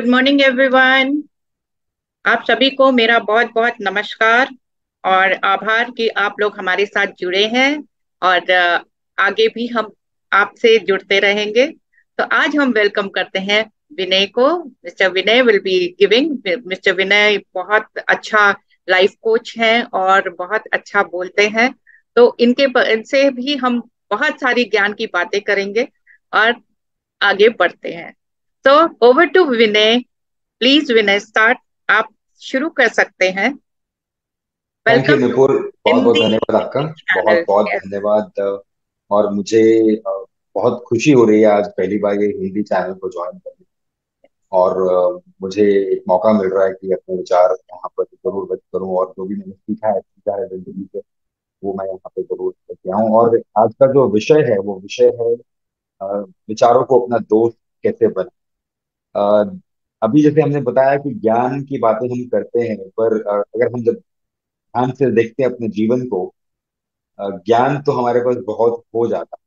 Good morning everyone. आप सभी को मेरा बहुत बहुत नमस्कार और आभार कि आप लोग हमारे साथ जुड़े हैं। और आगे भी हम आपसे जुड़ते रहेंगे। तो आज हम वेलकम करते हैं विनय को। Mister Vinay will be giving. Mister Vinay बहुत अच्छा लाइफ कोच हैं और बहुत अच्छा बोलते हैं। तो इनसे भी हम बहुत सारी ज्ञान की बातें करेंगे और आगे बढ़ते हैं। तो over to Vinay. Please Vinay start. आप शुरू कर सकते हैं। Thank you welcome to Nupur. बहुत बहुत हिंदी धन्यवाद आपका। बहुत चैनल। बहुत धन्यवाद। और मुझे बहुत खुशी हो रही है आज पहली बार ये हिंदी चैनल को ज्वाइन करने। और मुझे एक मौका मिल रहा है कि अपने विचार यहाँ पर जरूर व्यक्त करूँ, और जो भी मैंने सीखा है जिंदगी से, वो मैं यहाँ पे जरूर लेके आऊँ। और आज का जो विषय है वो विषय है विचारों को अपना दोस्त कैसे बने। अ, अभी जैसे हमने बताया कि ज्ञान की बातें हम करते हैं, पर अगर हम जब ध्यान से देखते हैं अपने जीवन को, ज्ञान तो हमारे पास बहुत हो जाता है,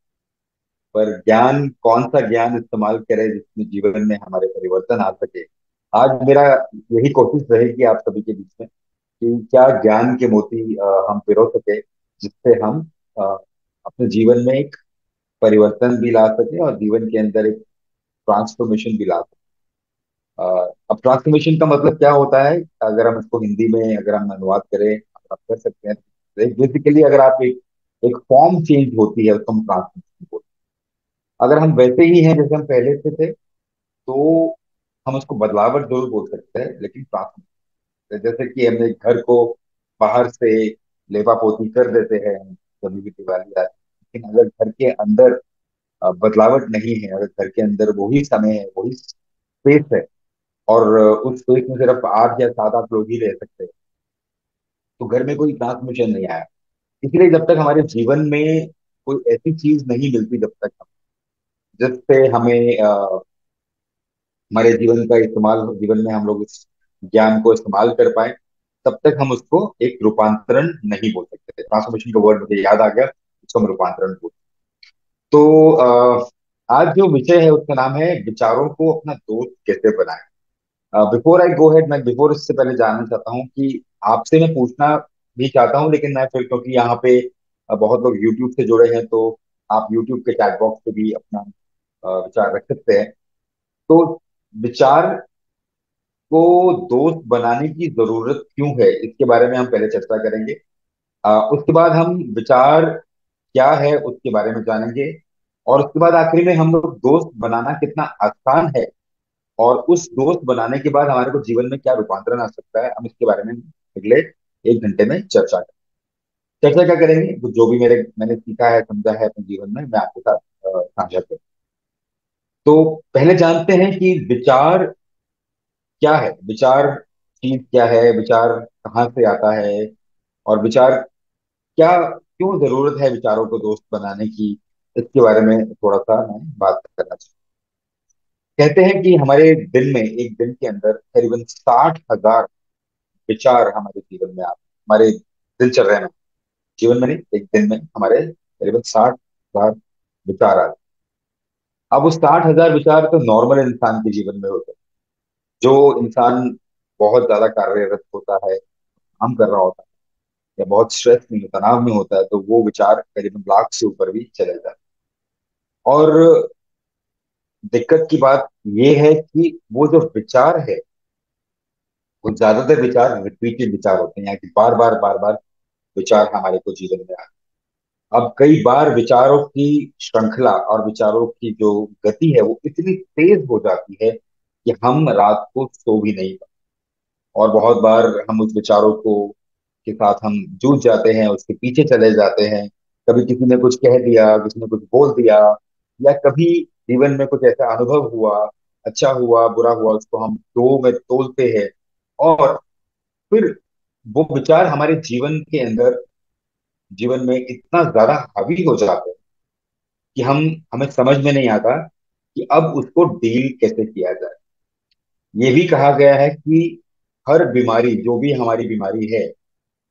पर ज्ञान कौन सा ज्ञान इस्तेमाल करें जिसमें जीवन में हमारे परिवर्तन आ सके। आज मेरा यही कोशिश रहेगी आप सभी के बीच में कि क्या ज्ञान के मोती हम पिरो सके, जिससे हम अ, अपने जीवन में एक परिवर्तन भी ला सके और जीवन के अंदर एक ट्रांसफॉर्मेशन भी ला सके। अ, अब ट्रांसफॉर्मेशन का मतलब क्या होता है, अगर हम इसको हिंदी में अगर हम अनुवाद करें, अगर आप कर सकते हैं, बेसिकली अगर आप एक एक फॉर्म चेंज होती है उसको हम ट्रांसफॉर्मेशन बोलते हैं। अगर हम वैसे ही हैं जैसे हम पहले से थे, तो हम उसको बदलावट जरूर बोल सकते हैं, लेकिन ट्रांसफॉर्मेशन जैसे कि हमने घर को बाहर से लेपा पोती कर देते हैं कभी भी दिवाली आती है, लेकिन अगर घर के अंदर बदलावट नहीं है, अगर घर के अंदर वही समय है, वही स्पेस है, और उस स्पेस में सिर्फ 8 या 7 8 लोग ही रह सकते हैं, तो घर में कोई ट्रांसमिशन नहीं आया। इसलिए जब तक हमारे जीवन में कोई ऐसी चीज नहीं मिलती, जब तक हम जिससे हमें हमारे जीवन का इस्तेमाल, जीवन में हम लोग इस ज्ञान को इस्तेमाल कर पाए, तब तक हम उसको एक रूपांतरण नहीं बोल सकते। ट्रांसफॉर्मेशन का वर्ड मुझे याद आ गया, उसको हम रूपांतरण बोल। तो आज जो विषय है उसका नाम है विचारों को अपना दोस्त कैसे बनाए। बिफोर आई गो हेड, मैं बिफोर इससे पहले जानना चाहता हूँ कि आपसे मैं पूछना भी चाहता हूँ, लेकिन मैं फिर क्योंकि यहाँ पे बहुत लोग यूट्यूब से जुड़े हैं, तो आप यूट्यूब के चैट बॉक्स पे भी अपना विचार रख सकते हैं। तो विचार को दोस्त बनाने की जरूरत क्यों है, इसके बारे में हम पहले चर्चा करेंगे। उसके बाद हम विचार क्या है उसके बारे में जानेंगे, और उसके बाद आखिरी में हम लोग दोस्त बनाना कितना आसान है, और उस दोस्त बनाने के बाद हमारे को जीवन में क्या रूपांतरण आ सकता है, हम इसके बारे में अगले 1 घंटे में चर्चा करें। चर्चा क्या करेंगे, जो भी मैंने सीखा है, समझा है अपने जीवन में, मैं आपके साथ साझा करूँ। तो पहले जानते हैं कि विचार क्या है। विचार चीज क्या है, विचार कहाँ से आता है, और विचार क्या, क्यों जरूरत है विचारों को दोस्त बनाने की, इसके बारे में थोड़ा सा मैं बात करना चाहूँ। कहते हैं कि हमारे दिन में, एक दिन के अंदर करीबन 60,000 विचार हमारे जीवन में आते हैं, हमारे दिनचर्या में, जीवन में नहीं, एक दिन में हमारे करीबन 60,000 विचार आते हैं। अब उस 60,000 विचार तो नॉर्मल इंसान के जीवन में होते हैं। जो इंसान बहुत ज्यादा कार्यरत होता है, काम कर रहा होता है, या बहुत स्ट्रेस में, तनाव में होता है, तो वो विचार करीबन लाख से ऊपर भी चले जाते हैं। और दिक्कत की बात ये है कि वो जो विचार है, वो ज्यादातर विचार रिपीटेड विचार होते हैं, यानी कि बार बार विचार हमारे को जीवन में आते हैं। अब कई बार विचारों की श्रृंखला और विचारों की जो गति है वो इतनी तेज हो जाती है कि हम रात को सो भी नहीं पाते, और बहुत बार हम उस विचारों को के साथ हम जूझ जाते हैं, उसके पीछे चले जाते हैं। कभी किसी ने कुछ कह दिया, किसी ने कुछ बोल दिया, या कभी जीवन में कुछ ऐसा अनुभव हुआ, अच्छा हुआ बुरा हुआ, उसको हम दो में तोलते हैं, और फिर वो विचार हमारे जीवन के अंदर, जीवन में इतना ज्यादा हावी हो जाते हैं कि हमें समझ में नहीं आता कि अब उसको डील कैसे किया जाए। ये भी कहा गया है कि हर बीमारी, जो भी हमारी बीमारी है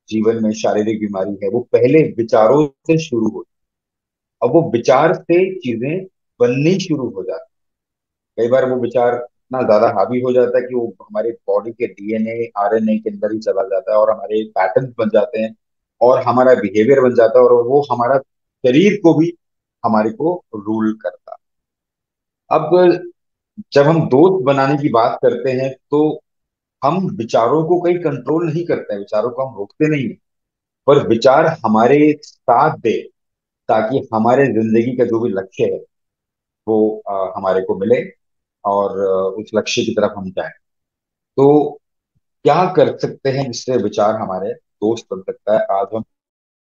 जीवन में, शारीरिक बीमारी है, वो पहले विचारों से शुरू होती है। अब वो विचार से चीजें बननी शुरू हो जाती है। कई बार वो विचार इतना ज्यादा हावी हो जाता है कि वो हमारे बॉडी के डीएनए आरएनए के अंदर ही चला जाता है और हमारे पैटर्न बन जाते हैं और हमारा बिहेवियर बन जाता है और वो हमारा शरीर को भी हमारे को रूल करता है। अब जब हम दोस्त बनाने की बात करते हैं तो हम विचारों को कहीं कंट्रोल नहीं करते हैं, विचारों को हम रोकते नहीं हैं, पर विचार हमारे साथ दे ताकि हमारे जिंदगी का जो भी लक्ष्य है वो हमारे को मिले और उस लक्ष्य की तरफ हम जाएं। तो क्या कर सकते हैं जिससे विचार हमारे दोस्त बन सकता है, आज हम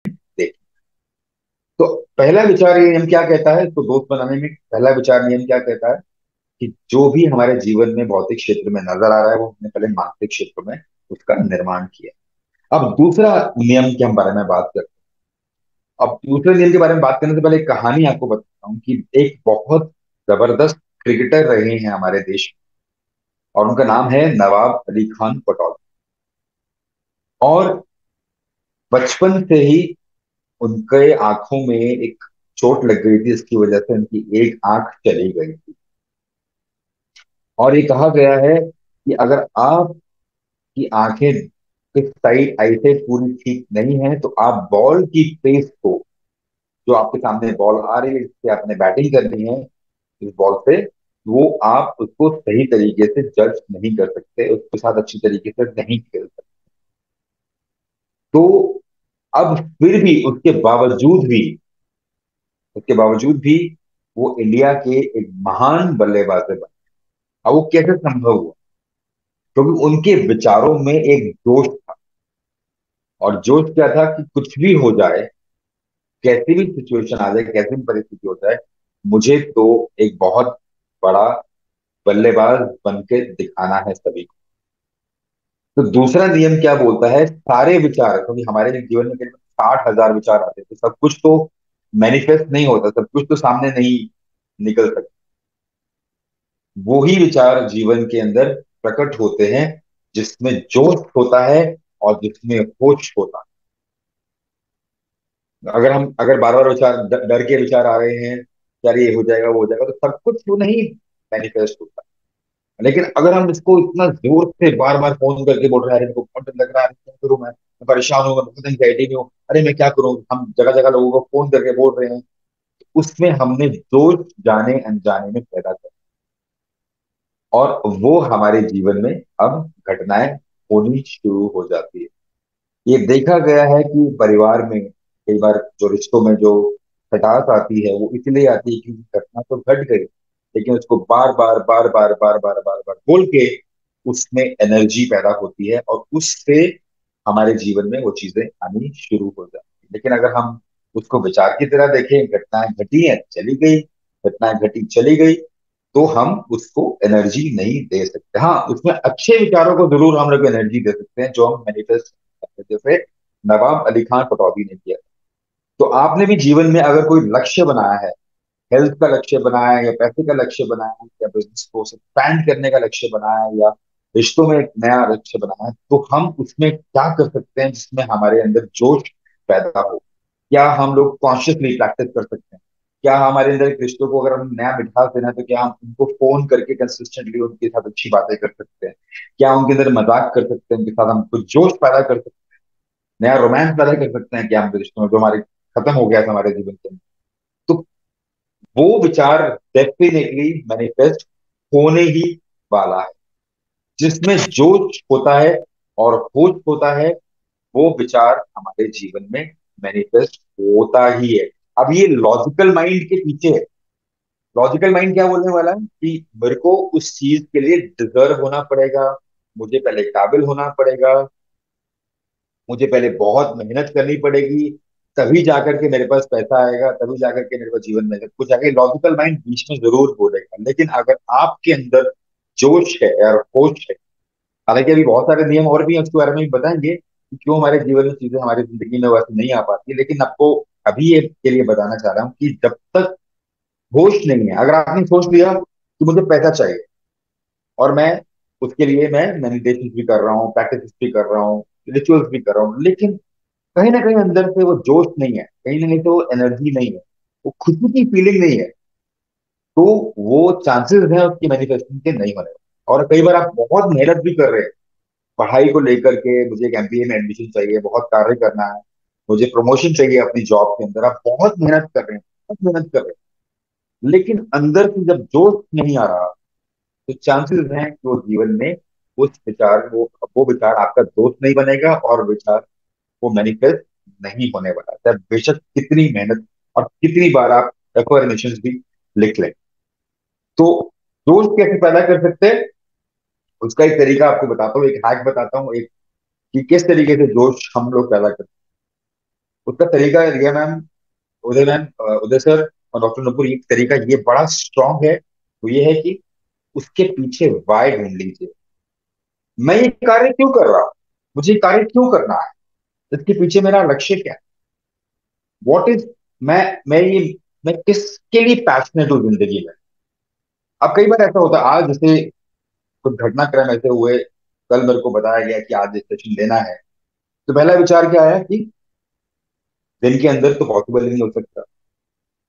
देखें। तो पहला विचार ये नियम क्या कहता है, तो दोस्त बनाने में पहला विचार नियम क्या कहता है कि जो भी हमारे जीवन में भौतिक क्षेत्र में नजर आ रहा है वो हमने पहले मानसिक क्षेत्र में उसका निर्माण किया। अब दूसरा नियम के हम बारे में बात करते हैं। अब दूसरे नियम के बारे में बात करने से पहले एक कहानी आपको बताता हूँ कि एक बहुत जबरदस्त क्रिकेटर रहे हैं हमारे देश में और उनका नाम है नवाब अली खान पटौदी। और बचपन से ही उनके आंखों में एक चोट लग गई थी, इसकी वजह से उनकी एक आंख चली गई थी। और ये कहा गया है कि अगर आपकी आंखें इस साइड ऐसे पूरी ठीक नहीं है तो आप बॉल की पेस को, जो आपके सामने बॉल आ रही है जिससे आपने बैटिंग करनी है इस बॉल से, वो आप उसको सही तरीके से जज नहीं कर सकते, उसके साथ अच्छी तरीके से नहीं खेल सकते। तो अब फिर भी उसके बावजूद भी वो इंडिया के एक महान बल्लेबाज बने। अब वो कैसे संभव हुआ, क्योंकि उनके विचारों में एक जोश था। और जोश क्या था कि कुछ भी हो जाए, कैसी भी सिचुएशन आ जाए, कैसी भी परिस्थिति हो जाए, मुझे तो एक बहुत बड़ा बल्लेबाज बन के दिखाना है सभी को। तो दूसरा नियम क्या बोलता है, सारे विचार, क्योंकि हमारे जीवन में करीब 60,000 विचार आते थे, सब कुछ तो मैनिफेस्ट नहीं होता, सब कुछ तो सामने नहीं निकल सकता। वो ही विचार जीवन के अंदर प्रकट होते हैं जिसमें जोश होता है और जिसमें होश होता है। अगर बार बार विचार डर के विचार आ रहे हैं, यार ये हो जाएगा वो हो जाएगा, तो सब कुछ तो नहीं मैनिफेस्ट होता। लेकिन अगर हम इसको इतना जोर से बार बार फोन करके बोल रहे हैं, अरे मेरे को बहुत डर लग रहा है, क्या करूं मैं परेशान हूँ, मैं बहुत एंग्जाइटी में हूँ, अरे मैं क्या करूं, हम जगह जगह लोगों को फोन करके बोल रहे हैं, उसमें हमने जोश जाने अनजाने में पैदा कर, और वो हमारे जीवन में अब घटनाएं होनी शुरू हो जाती है। ये देखा गया है कि परिवार में कई बार जो रिश्तों में जो खटास आती है वो इसलिए आती है कि घटना तो घट गई, लेकिन उसको बार बार बोल के उसमें एनर्जी पैदा होती है और उससे हमारे जीवन में वो चीजें आनी शुरू हो जाती है। लेकिन अगर हम उसको विचार की तरह देखें, घटनाएं घटी है चली गई, घटनाएं घटी चली गई, तो हम उसको एनर्जी नहीं दे सकते। हाँ, उसमें अच्छे विचारों को जरूर हम लोग एनर्जी दे सकते हैं जो हम मैनिफेस्ट करते हैं, जैसे नवाब अली खान पटौदी ने किया। तो आपने भी जीवन में अगर कोई लक्ष्य बनाया है, हेल्थ का लक्ष्य बनाया है या पैसे का लक्ष्य बनाया है या बिजनेस को एक्सपैंड करने का लक्ष्य बनाया है या रिश्तों में एक नया लक्ष्य बनाया है, तो हम उसमें क्या कर सकते हैं जिसमें हमारे अंदर जोश पैदा हो। क्या हम लोग कॉन्शियसली प्रैक्टिस कर सकते हैं, क्या हमारे अंदर एक रिश्तों को अगर हम नया मिठास देना है तो क्या हम उनको फोन करके कंसिस्टेंटली उनके साथ अच्छी बातें कर सकते हैं, क्या उनके अंदर मजाक कर सकते हैं, उनके साथ हम कुछ जोश पैदा कर सकते हैं, नया रोमांस पैदा कर सकते हैं, क्या हम रिश्तों में जो हमारे खत्म हो गया था हमारे जीवन के अंदर। तो वो विचार डेफिनेटली मैनिफेस्ट होने ही वाला है। जिसमें जोश होता है और होश होता है, वो विचार हमारे जीवन में मैनिफेस्ट होता ही है। अब ये लॉजिकल माइंड के पीछे है। लॉजिकल माइंड क्या बोलने वाला है कि मेरे को उस चीज के लिए डिजर्व होना पड़ेगा, मुझे पहले काबिल होना पड़ेगा, मुझे पहले बहुत मेहनत करनी पड़ेगी, तभी जाकर के मेरे पास पैसा आएगा, तभी जाकर के मेरे पास जीवन में सब कुछ आएगा। लॉजिकल माइंड बीच में जरूर बोलेगा, लेकिन अगर आपके अंदर जोश है और होश है, हालांकि अभी बहुत सारे नियम और भी हैं, उसके बारे में भी बताएंगे कि क्यों हमारे जीवन में चीजें हमारी जिंदगी में वैसे नहीं आ पाती, लेकिन आपको अभी ये के लिए बताना चाह रहा हूँ कि जब तक होश नहीं है, अगर आपने सोच लिया कि मुझे पैसा चाहिए और मैं उसके लिए मैं मेडिटेशन भी कर रहा हूँ, प्रैक्टिस भी कर रहा हूँ, रिचुअल्स भी कर रहा हूँ, लेकिन कहीं ना कहीं अंदर से वो जोश नहीं है, कहीं ना कहीं तो एनर्जी नहीं है, वो खुशी की फीलिंग नहीं है, तो वो चांसेस हैं उसकी मैनिफेस्टेशन के नहीं होने। और कई बार आप बहुत मेहनत भी कर रहे हैं पढ़ाई को लेकर के, मुझे एक एमबीए में एडमिशन चाहिए, बहुत कार्य करना है, मुझे प्रमोशन चाहिए अपनी जॉब के अंदर, आप बहुत मेहनत कर रहे हैं, बहुत मेहनत कर रहे हैं, लेकिन अंदर से जब जोश नहीं आ रहा, तो चांसेस हैं कि वो जीवन में उस विचार वो विचार आपका दोस्त नहीं बनेगा, और विचार वो मैनिफेस्ट नहीं होने वाला, चाहे बेशक कितनी मेहनत और कितनी बार आप एफर्मेशंस भी लिख लें। तो दोस्त कैसे पैदा कर सकते हैं, उसका एक तरीका आपको बताता हूँ, एक हैक बताता हूँ, एक कि किस तरीके से जोश हम लोग पैदा करते हैं। उसका तरीका है, रिया मैम, उदय मैम, उदय सर और डॉक्टर नुपुर, ये तरीका ये बड़ा स्ट्रांग है। तो ये है कि उसके पीछे वाई ढूंढ लीजिए। मैं ये कार्य क्यों कर रहा हूँ, मुझे ये कार्य क्यों करना है, इसके पीछे मेरा लक्ष्य क्या है, व्हाट इज, मैं ये मैं किसके लिए पैशनेट हूँ जिंदगी में। अब कई बार ऐसा होता है, आज जैसे कुछ घटनाक्रम ऐसे हुए, कल मेरे को बताया गया कि आज सेशन लेना है, तो पहला विचार क्या आया कि दिन के अंदर तो पॉसिबल नहीं हो सकता,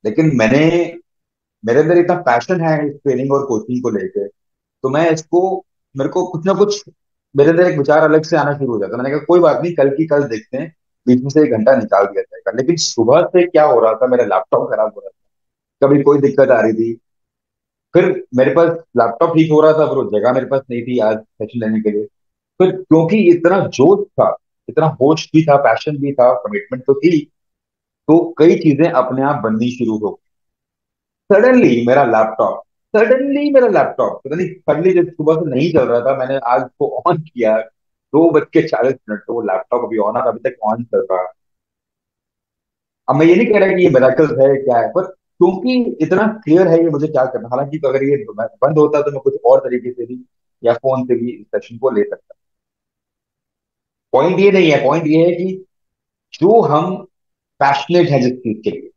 लेकिन मेरे अंदर इतना पैशन है इस ट्रेनिंग और कोचिंग को लेकर, तो मैं इसको, मेरे को कुछ ना कुछ, मेरे अंदर एक विचार अलग से आना शुरू हो जाता है। मैंने कहा कोई बात नहीं, कल की कल देखते हैं, बीच में से 1 घंटा निकाल दिया जाएगा। लेकिन सुबह से क्या हो रहा था, मेरा लैपटॉप खराब हो रहा था, कभी कोई दिक्कत आ रही थी, फिर मेरे पास लैपटॉप ठीक हो रहा था, फिर वो जगह मेरे पास नहीं थी आज सेशन लेने के लिए। फिर क्योंकि इतना जोश था, इतना होश भी था, पैशन भी था, कमिटमेंट तो थी, तो कई चीजें अपने आप बननी शुरू हो गई। सडनली मेरा लैपटॉप पता नहीं, सडनली जब सुबह से नहीं चल रहा था, मैंने आज को ऑन किया, 2:40 तो वो लैपटॉप अभी ऑन है, अभी तक ऑन चल रहा है। अब मैं ये नहीं कह रहा कि ये मिराकल है क्या है, पर क्योंकि इतना क्लियर है ये मुझे क्या करना, हालांकि तो अगर ये बंद होता तो मैं कुछ और तरीके से भी या फोन से भी इस सेशन को ले सकता। पॉइंट ये नहीं है, पॉइंट ये है कि जो हम पैशनेट है जिस चीज के लिए,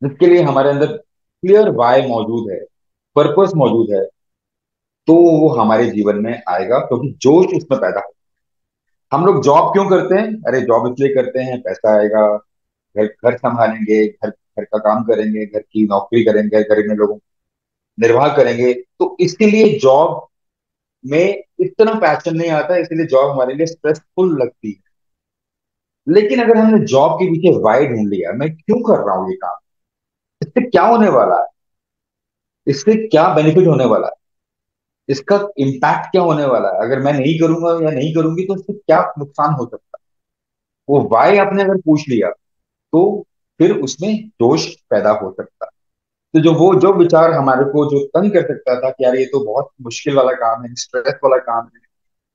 जिसके लिए हमारे अंदर क्लियर वाई मौजूद है, पर्पस मौजूद है, तो वो हमारे जीवन में आएगा, क्योंकि जोश उसमें पैदा हो। हम लोग जॉब क्यों करते हैं, अरे जॉब इसलिए करते हैं पैसा आएगा, घर घर संभालेंगे, घर घर का काम करेंगे, घर की नौकरी करेंगे, घर में लोगों निर्वाह करेंगे, तो इसके लिए जॉब में इतना पैशन नहीं आता, इसलिए जॉब हमारे लिए स्ट्रेसफुल लगती है। लेकिन अगर हमने जॉब के पीछे वाई ढूंढ लिया, मैं क्यों कर रहा हूँ ये काम, इससे क्या होने वाला है, इससे क्या बेनिफिट होने वाला है, इसका इम्पैक्ट क्या होने वाला है, अगर मैं नहीं करूंगा या नहीं करूंगी तो इससे क्या नुकसान हो सकता है, वो वाई आपने अगर पूछ लिया, तो फिर उसमें जोश पैदा हो सकता है। तो जो विचार हमारे को जो तंग कर सकता था कि यार ये तो बहुत मुश्किल वाला काम है, स्ट्रेस वाला काम है,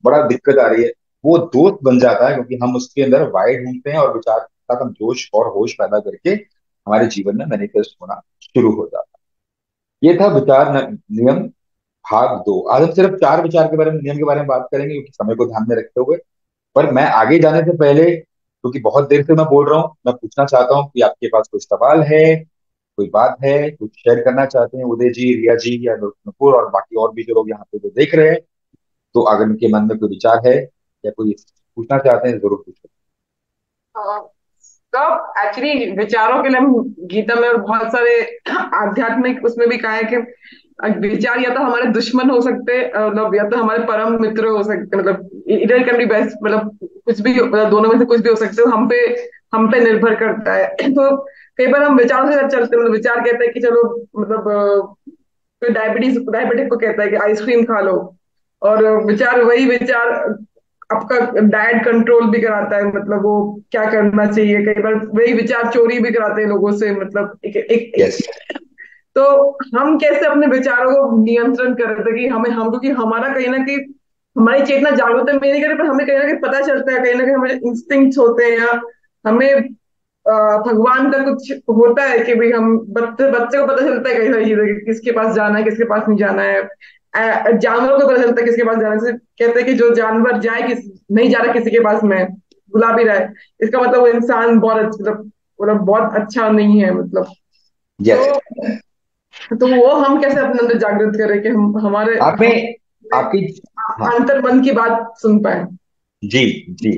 बड़ा दिक्कत आ रही है, वो दोस्त बन जाता है, क्योंकि हम उसके अंदर वाई ढूंढते हैं और विचार के साथ हम जोश और होश पैदा करके हमारे जीवन में मैनिफेस्ट होना शुरू हो जाता है। ये था विचार नियम भाग 2। आज हम सिर्फ 4 विचार के बारे में, नियम के बारे में बात करेंगे, क्योंकि समय को ध्यान में रखते हुए। पर मैं आगे जाने से पहले, क्योंकि बहुत देर से मैं बोल रहा हूँ, मैं पूछना चाहता हूँ कि आपके पास कोई सवाल है, कोई बात है, कुछ शेयर करना चाहते हैं, उदय जी, रिया जी या नुपुर और बाकी और भी जो लोग यहाँ पे जो देख रहे हैं, तो अगर उनके मन में कोई विचार है या कोई पूछना चाहते हैं, जरूर पूछो। तो एक्चुअली विचारों के लिए हम गीता में और बहुत सारे आध्यात्मिक उसमें भी कहा है कि विचार या तो हमारे दुश्मन हो सकते हैं, मतलब या तो हमारे परम मित्र हो सकते हैं, मतलब इधर कैन बी बेस्ट, मतलब कुछ भी, मतलब दोनों में से कुछ भी हो सकते हो, हम पे निर्भर करता है। तो कई बार हम विचारों के साथ चलते हैं, मतलब विचार कहते हैं कि चलो, मतलब कोई डायबिटिक को कहता है कि आइसक्रीम खा लो, और विचार, वही विचार आपका डाइट कंट्रोल भी कराता है, मतलब वो क्या करना चाहिए, कई बार वही विचार चोरी भी कराते हैं लोगों से, मतलब यस। तो हम कैसे अपने विचारों को नियंत्रण कर रहे थे कि हम, क्योंकि हमारा कहीं ना कहीं हमारी चेतना जागरूक है, मेरे करे, पर हमें कहीं ना कहीं पता चलता है, कहीं ना कहीं हमारे इंस्टिंक्ट्स होते हैं, या हमें भगवान का कुछ होता है कि भाई हम बच्चे बच्चे को पता चलता है कई सारी चीजें कि किसके पास जाना है, किसके पास नहीं जाना है। जानवरों को पता चलता है किसके पास जाना है, जैसे कहते हैं कि जो जानवर जाए, नहीं जा रहा किसी के पास में, बुला भी रहा है, इसका मतलब वो इंसान बहुत मतलब बहुत अच्छा नहीं है, मतलब। यस। तो वो हम कैसे अपने अंदर जागृत करें कि आप हम में आपकी, हाँ, अंतर मन की बात सुन पाए। जी, जी।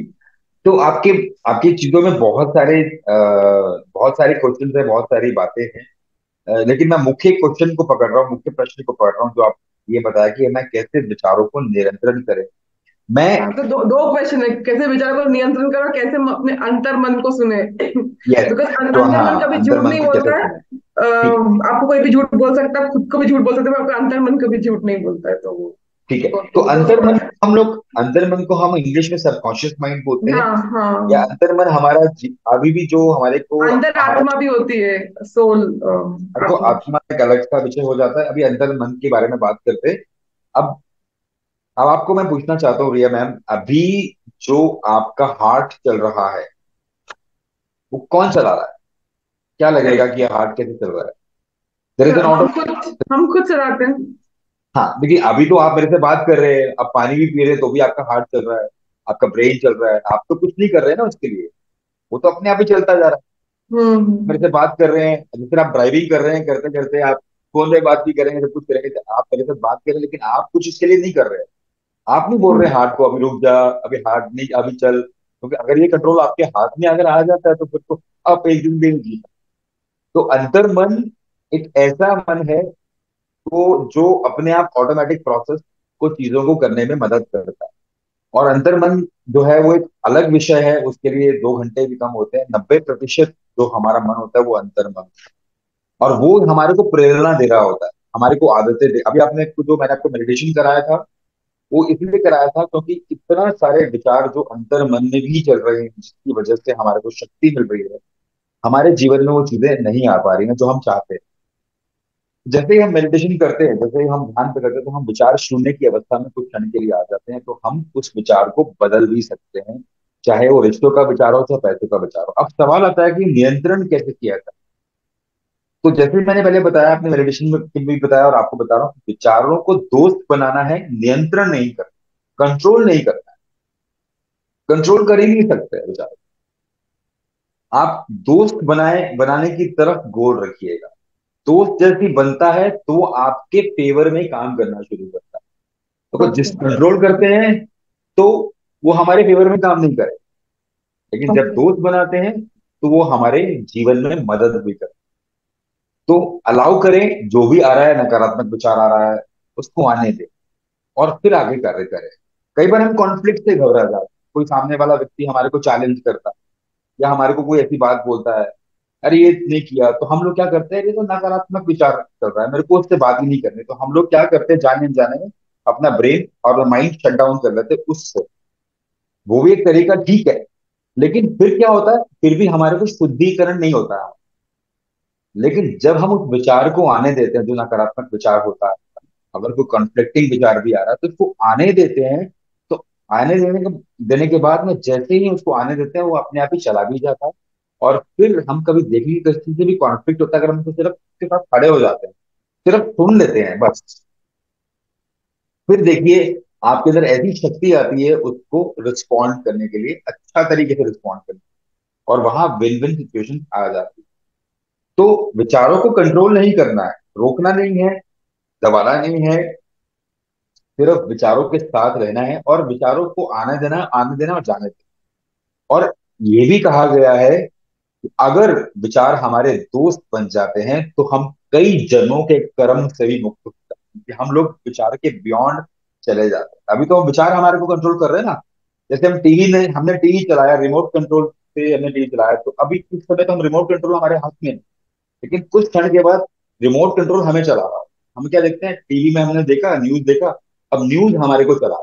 तो आपके आपकी चीजों में बहुत सारे क्वेश्चन है, बहुत सारी बातें हैं, लेकिन मैं मुख्य क्वेश्चन को पकड़ रहा हूँ, मुख्य प्रश्न को पकड़ रहा हूँ, जो आप ये बताया कि मैं कैसे विचारों को नियंत्रण करें। मैं हाँ, तो दो दो क्वेश्चन है, कैसे विचार को नियंत्रण करो, कैसे अपने अंतर मन को सुने। यस, बिकॉज तो अंतर मन हाँ, कभी अंतर झूठ मन नहीं को कैसे बोलता है। सुने। ठीक है। आपको कोई भी झूठ बोल सकता है, खुद को भी झूठ बोल सकता है, आपका अंतर मन कभी झूठ नहीं बोलता है, तो वो ठीक है, तो वो दोनों अंतर्मन बात को हम लोग, अंतर्मन को हम इंग्लिश में सबकॉन्शियस माइंड बोलते है। हैं। हाँ या हाँ। अंतर्मन हमारा अभी भी जो हमारे को अंतर हमारा, आत्मा भी होती है, सोल, तो आत्मा। आत्मा एक अलग का विषय हो जाता है। अभी अंतर्मन के बारे में बात करते हैं। अब अब आपको मैं पूछना चाहता हूँ रिया मैम, अभी जो आपका हार्ट चल रहा है वो कौन चला रहा है? क्या लगेगा कि हार्ट कैसे चल रहा है? There is an auto. हम खुद चलाते हैं। हाँ, देखिए अभी तो आप मेरे से बात कर रहे हैं, आप पानी भी पी रहे हैं, तो भी आपका हार्ट चल रहा है, आपका ब्रेन चल रहा है, आप तो कुछ नहीं कर रहे हैं ना उसके लिए, वो तो अपने आप ही चलता जा रहा है। मेरे से हम्म। बात कर रहे हैं, जैसे आप ड्राइविंग कर रहे हैं, करते करते आप फोन में बात भी करेंगे, सब कुछ करेंगे, तो आप मेरे से बात कर रहे हैं, लेकिन आप कुछ इसके लिए नहीं कर रहे हैं। आप नहीं बोल रहे हार्ट को अभी रुक जा, अभी हार्ट नहीं, अभी चल, क्योंकि अगर ये कंट्रोल आपके हाथ में अगर आ जाता है तो फिर तो आप एक दिन भी नहीं जी। तो अंतर मन एक ऐसा मन है वो जो अपने आप ऑटोमेटिक प्रोसेस को, चीजों को करने में मदद करता है। और अंतर्मन जो है वो एक अलग विषय है, उसके लिए 2 घंटे भी कम होते हैं। 90% जो हमारा मन होता है वो अंतर्मन, और वो हमारे को प्रेरणा दे रहा होता है, हमारे को आदतें दे। अभी आपने जो मैंने आपको मेडिटेशन कराया था, वो इसलिए कराया था क्योंकि इतना सारे विचार जो अंतर मन में भी चल रहे हैं, जिसकी वजह से हमारे को शक्ति मिल रही है, हमारे जीवन में वो चीजें नहीं आ पा रही हैं जो हम चाहते हैं। जैसे ही हम मेडिटेशन करते हैं, जैसे ही हम ध्यान पे करते हैं, तो हम विचार शून्य की अवस्था में कुछ क्षण के लिए आ जाते हैं, तो हम उस विचार को बदल भी सकते हैं, चाहे वो रिश्तों का विचार हो चाहे पैसे का विचार हो। अब सवाल आता है कि नियंत्रण कैसे किया जाए। तो जैसे मैंने पहले बताया, आपने मेडिटेशन में भी बताया और आपको बता रहा हूँ, विचारों को दोस्त बनाना है, नियंत्रण नहीं करना, कंट्रोल नहीं करना है। कंट्रोल कर ही नहीं सकते विचार, आप दोस्त बनाने की तरफ गोल रखिएगा। दोस्त जैसी बनता है तो वो आपके फेवर में काम करना शुरू करता है। तो जिस ओके। कंट्रोल करते हैं तो वो हमारे फेवर में काम नहीं करे, लेकिन जब ओके। दोस्त बनाते हैं तो वो हमारे जीवन में मदद भी करते हैं। तो अलाउ करें, जो भी आ रहा है, नकारात्मक विचार आ रहा है, उसको आने दें और फिर आगे कार्य करें। कई बार हम कॉन्फ्लिक्ट से घबरा जाते हैं, कोई सामने वाला व्यक्ति हमारे को चैलेंज करता है, या हमारे को कोई ऐसी बात बोलता है, अरे ये नहीं किया, तो हम लोग क्या करते हैं, ये तो नकारात्मक विचार चल रहा है, मेरे को उससे बात ही नहीं करनी, तो हम लोग क्या करते हैं, जाने अनजाने में अपना ब्रेन और माइंड शट डाउन कर लेते हैं उससे। वो भी एक तरीका ठीक है, लेकिन फिर क्या होता है, फिर भी हमारे को शुद्धिकरण नहीं होता है। लेकिन जब हम उस विचार को आने देते हैं, जो नकारात्मक विचार होता है, अगर कोई कॉन्फ्लिक्टिंग विचार भी आ रहा है तो उसको आने देते हैं। तो आने देने के बाद में जैसे ही उसको आने देते हैं, वो अपने आप ही चला भी जाता है। और फिर हम कभी देखेंगे किसी से भी कॉन्फ्लिक्ट होता है, अगर हम तो सिर्फ उसके साथ खड़े हो जाते हैं, सिर्फ सुन लेते हैं बस, फिर देखिए आपके अंदर ऐसी शक्ति आती है उसको रिस्पॉन्ड करने के लिए, अच्छा तरीके से रिस्पॉन्ड करने, और वहां विन विन सिचुएशन आ जाती है। तो विचारों को कंट्रोल नहीं करना है, रोकना नहीं है, दबाना नहीं है, सिर्फ विचारों के साथ रहना है और विचारों को आने देना और जाने देना। और ये भी कहा गया है कि अगर विचार हमारे दोस्त बन जाते हैं तो हम कई जन्मों के कर्म से भी मुक्त हो जाते हैं, कि हम लोग विचार के बियॉन्ड चले जाते हैं। अभी तो हम विचार हमारे को कंट्रोल कर रहे हैं ना, जैसे हमने टीवी चलाया, रिमोट कंट्रोल से हमने टीवी चलाया, तो अभी कुछ समय तो हम रिमोट कंट्रोल हमारे हाथ में है, लेकिन कुछ क्षण के बाद रिमोट कंट्रोल हमें चला रहा है। हम क्या देखते हैं, टीवी में हमने देखा, न्यूज देखा, अब न्यूज हमारे को चला,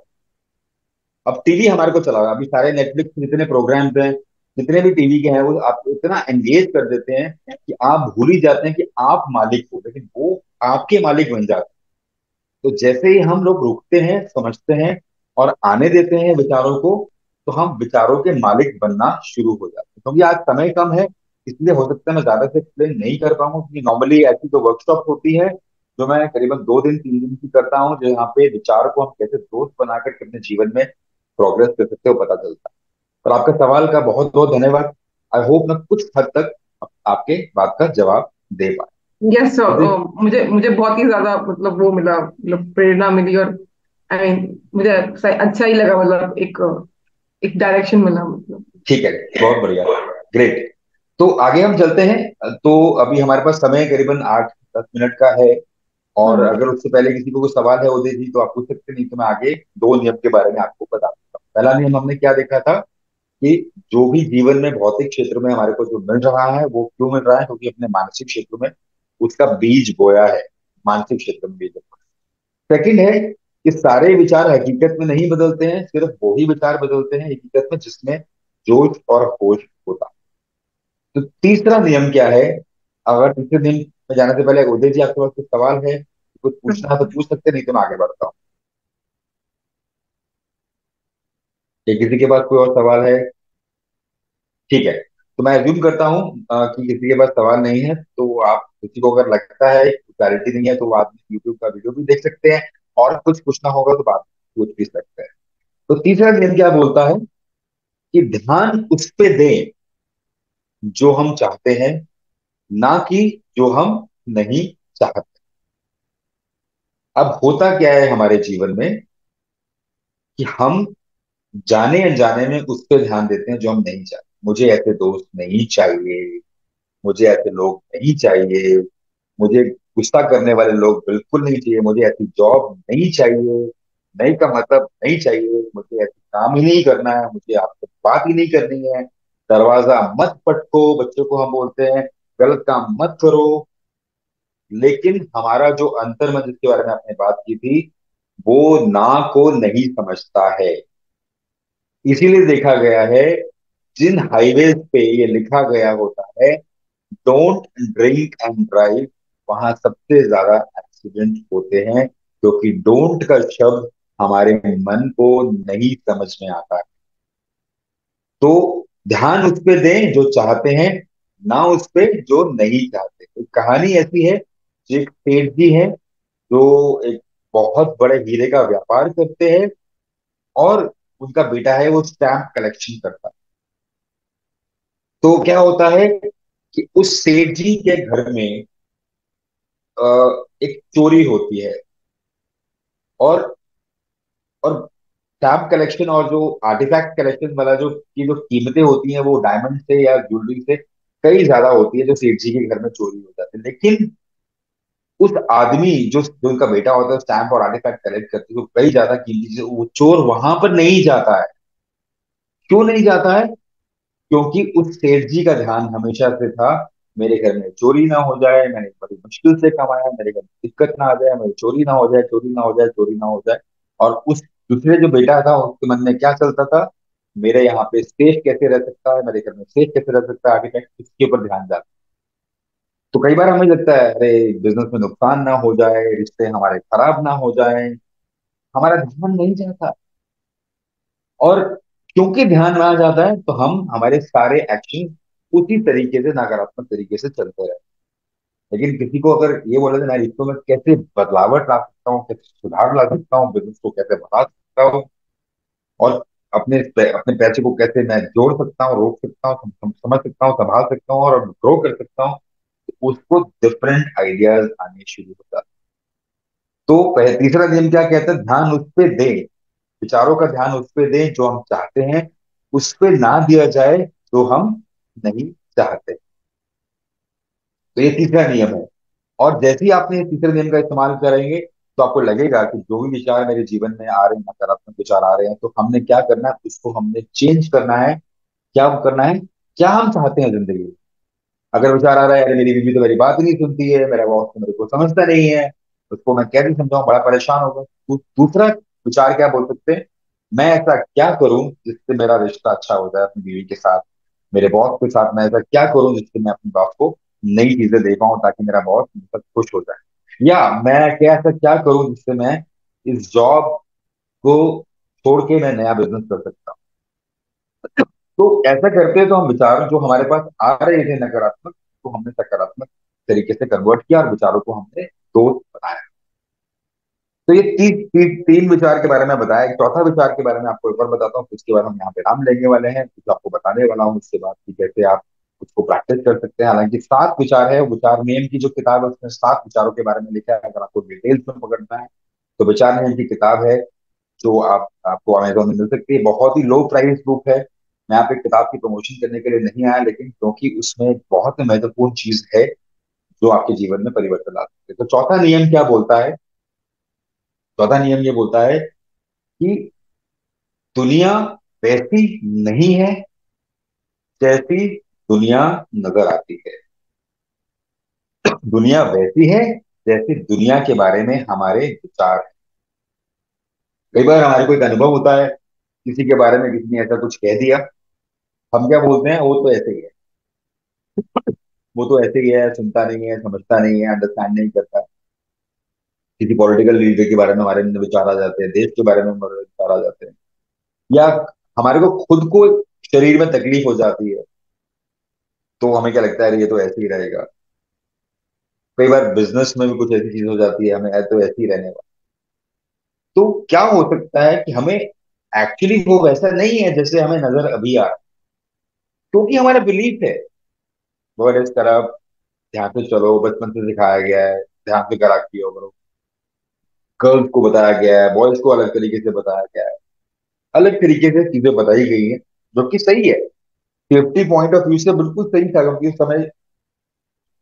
अब टीवी हमारे को चला रहा है। अभी सारे नेटफ्लिक्स जितने प्रोग्राम्स हैं, जितने भी टीवी के हैं, वो आपको इतना एंगेज कर देते हैं कि आप भूल ही जाते हैं कि आप मालिक हो, लेकिन वो आपके मालिक बन जाते हैं। तो जैसे ही हम लोग रुकते हैं, समझते हैं और आने देते हैं विचारों को, तो हम विचारों के मालिक बनना शुरू हो जाते हैं। क्योंकि आज समय कम है, इसलिए हो सकता है मैं ज्यादा से एक्सप्लेन नहीं कर पाऊंगा, क्योंकि नॉर्मली ऐसी जो वर्कशॉप होती है, जो मैं करीबन 2 दिन 3 दिन की करता हूँ, जो यहाँ पे विचार को हम कैसे दोस्त बनाकर के अपने जीवन में प्रोग्रेस कर सकते हो पता चलता है। और आपका सवाल का बहुत बहुत धन्यवाद। आई होप मैं कुछ हद तक आपके बात का जवाब दे पाया। Yes sir. मुझे मुझे मुझे बहुत ही ज्यादा मतलब वो मिला, मतलब प्रेरणा मिली, और आई मीन मुझे अच्छा ही लगा, मतलब एक एक डायरेक्शन मिला मतलब। ठीक है, बहुत बढ़िया, ग्रेट। तो आगे हम चलते हैं। तो अभी हमारे पास समय करीबन 8-10 मिनट का है, और हम्म। अगर उससे पहले किसी को कोई सवाल है उदय जी तो आप पूछ सकते, नहीं तो मैं आगे दो नियम के बारे में आपको बता दूंगा। पहला नियम हमने क्या देखा था कि जो भी जीवन में भौतिक क्षेत्र में हमारे को जो मिल रहा है वो क्यों मिल रहा है, क्योंकि अपने मानसिक क्षेत्र में उसका बीज बोया है, मानसिक क्षेत्र में बीज बोया। सेकंड है कि सारे विचार हकीकत में नहीं बदलते हैं, सिर्फ वो ही विचार बदलते हैं हकीकत में जिसमें जोश और होश होता है। तो तीसरा नियम क्या है, अगर तीसरे नियम में जाने से पहले उदय जी आपके पास कुछ सवाल है, कुछ पूछना है तो पूछ सकते हैं, नहीं तो मैं आगे बढ़ता हूँ। कि किसी के पास कोई और सवाल है? ठीक है, तो मैं अज्यूम करता हूँ कि किसी के पास सवाल नहीं है, तो आप किसी को अगर लगता है क्लैरिटी नहीं है तो वो आप यूट्यूब का वीडियो भी देख सकते हैं, और कुछ पूछना होगा तो बात पूछ भी सकते हैं। तो तीसरा नियम क्या बोलता है कि ध्यान उस पे दें जो हम चाहते हैं, ना कि जो हम नहीं चाहते। अब होता क्या है हमारे जीवन में कि हम जाने अनजाने में उस पर ध्यान देते हैं जो हम नहीं चाहते। मुझे ऐसे दोस्त नहीं चाहिए, मुझे ऐसे लोग नहीं चाहिए, मुझे गुस्सा करने वाले लोग बिल्कुल नहीं चाहिए, मुझे ऐसी जॉब नहीं चाहिए, नहीं का मतलब नहीं चाहिए, मुझे ऐसे काम ही नहीं करना है, मुझे आपसे बात ही नहीं करनी है, दरवाजा मत पटको, बच्चों को हम बोलते हैं गलत काम मत करो। लेकिन हमारा जो अंतर मन जिसके बारे में आपने बात की थी, वो ना को नहीं समझता है। इसीलिए देखा गया है जिन हाईवेज पे ये लिखा गया होता है डोंट ड्रिंक एंड ड्राइव, वहां सबसे ज्यादा एक्सीडेंट होते हैं, क्योंकि डोंट का शब्द हमारे मन को नहीं समझ में आता है। तो ध्यान उस पे दें जो चाहते हैं, ना उस पे जो नहीं चाहते। तो कहानी ऐसी है कि एक सेठ जी है जो एक बहुत बड़े हीरे का व्यापार करते हैं, और उनका बेटा है वो स्टैम्प कलेक्शन करता है। तो क्या होता है कि उस सेठ जी के घर में एक चोरी होती है, और और स्टैम्प कलेक्शन और जो आर्टिफैक्ट कलेक्शन वाला जो की जो कीमतें होती हैं वो डायमंड से या ज्वेलरी से कई ज्यादा होती है, जो सेठ जी के घर में चोरी हो जाती है। लेकिन उस आदमी जो उनका बेटा होता है स्टैम्प और आर्टिफैक्ट कलेक्ट करते हैं, तो कई ज्यादा कीमती चीजें, वो चोर वहां पर नहीं जाता है। क्यों नहीं जाता है? क्योंकि उस सेठ जी का ध्यान हमेशा से था मेरे घर में चोरी ना हो जाए, मैंने बड़ी मुश्किल से कमाया, मेरे घर में दिक्कत ना आ जाए, मेरी चोरी ना हो जाए, चोरी ना हो जाए, चोरी ना हो जाए। और उस दूसरे जो बेटा था उसके मन में क्या चलता था, मेरे यहाँ पे सेफ कैसे रह सकता है, मेरे घर में सेफ कैसे रह सकता है, आर्किटेक्ट इसके ऊपर ध्यान जाता। तो कई बार हमें लगता है अरे बिजनेस में नुकसान ना हो जाए, रिश्ते हमारे खराब ना हो जाए, हमारा ध्यान नहीं जाता। और क्योंकि ध्यान ना जाता है तो हम हमारे सारे एक्शन उसी तरीके से नकारात्मक तरीके से चलते रहते हैं। लेकिन किसी को अगर ये बोला जाए मैं रिश्तों में कैसे बदलावट ला सकता हूँ, कैसे सुधार ला सकता हूँ, बिजनेस को कैसे बढ़ा सकता हूँ, और अपने पैसे को कैसे मैं जोड़ सकता हूँ, रोक सकता हूँ, समझ सकता हूँ, संभाल सकता हूँ और ग्रो कर सकता हूँ, तो उसको डिफरेंट आइडियाज आने शुरू होता है। तो तीसरा नियम क्या कहता है, ध्यान उस पे दें, विचारों का ध्यान उस पे दें जो हम चाहते हैं, उस पे ना दिया जाए जो हम नहीं चाहते। तो ये तीसरा नियम है। और जैसे ही आपने इस तीसरे नियम का इस्तेमाल करेंगे तो आपको लगेगा कि जो भी विचार मेरे जीवन में आ रहे हैं, नकारात्मक विचार आ रहे हैं, तो हमने क्या करना है, उसको हमने चेंज करना है। क्या करना है, क्या हम चाहते हैं जिंदगी में। अगर विचार आ रहा है अरे मेरी बीवी तो मेरी बात ही नहीं सुनती है, मेरा बॉस तो मेरे को समझता नहीं है, उसको मैं कैसे समझाऊं, बड़ा परेशान होगा, तो दूसरा विचार क्या बोल सकते हैं, मैं ऐसा क्या करूं जिससे मेरा रिश्ता अच्छा हो जाए अपनी बीवी के साथ, मेरे बॉस के साथ मैं ऐसा क्या करूं जिससे मैं अपने बॉस को नई चीजें दे पाऊं ताकि मेरा बॉस मुझसे खुश हो जाए, या मैं क्या ऐसा क्या करूं जिससे मैं इस जॉब को छोड़ के मैं नया बिजनेस कर सकता हूँ। तो ऐसा करते हैं तो हम विचार जो हमारे पास आ रहे थे नकारात्मक, तो हमने सकारात्मक तरीके से कन्वर्ट किया और विचारों को हमने दोस्त बनाया। तो ये तीन विचार के बारे में बताया। एक चौथा विचार के बारे में आपको एक और बताता हूँ, उसके बाद हम यहाँ पे नाम लेने वाले हैं, कुछ आपको बताने वाला हूँ उसके बाद कि कैसे आप उसको प्रैक्टिस कर सकते हैं। हालांकि 7 विचार है, विचार नियम की जो किताब है उसमें 7 विचारों के बारे में लिखा है। अगर आपको डिटेल्स में पकड़ना है तो विचार नियम की किताब है, जो आपको अमेजोन में मिल सकती है। बहुत ही लो प्राइस बुक है। मैं यहाँ पे किताब की प्रमोशन करने के लिए नहीं आया, लेकिन क्योंकि उसमें एक बहुत ही महत्वपूर्ण चीज है जो आपके जीवन में परिवर्तन ला सकते हैं। तो चौथा नियम क्या बोलता है? चौथा नियम ये बोलता है कि दुनिया वैसी नहीं है जैसी दुनिया नजर आती है। दुनिया वैसी है जैसी दुनिया के बारे में हमारे विचार हैं। कई बार हमारे को एक अनुभव होता है, किसी के बारे में किसी ने ऐसा कुछ कह दिया, हम क्या बोलते हैं, वो तो ऐसे ही है, वो तो ऐसे ही है, सुनता नहीं है, समझता नहीं है, अंडरस्टैंड नहीं करता। किसी पॉलिटिकल लीडर के बारे में हमारे में विचार आ जाते हैं, देश के बारे में हमारे विचार आ जाते हैं, या हमारे को खुद को शरीर में तकलीफ हो जाती है, तो हमें क्या लगता है, अरे ये तो ऐसे ही रहेगा। कई बार बिजनेस में भी कुछ ऐसी चीज हो जाती है, हमें तो ऐसे ही रहने वाला। तो क्या हो सकता है कि हमें एक्चुअली वो वैसा नहीं है जैसे हमें नजर अभी आ रहा है, क्योंकि हमारा बिलीफ है वो इस तरह, ध्यान से चलो, बचपन से सिखाया गया है, ध्यान से करा किया करो। गर्ल्स को बताया गया है, बॉयज को अलग तरीके से बताया गया है, अलग तरीके से चीजें बताई गई हैं, जो कि सही है। सेफ्टी पॉइंट ऑफ व्यू से बिल्कुल सही था, क्योंकि उस समय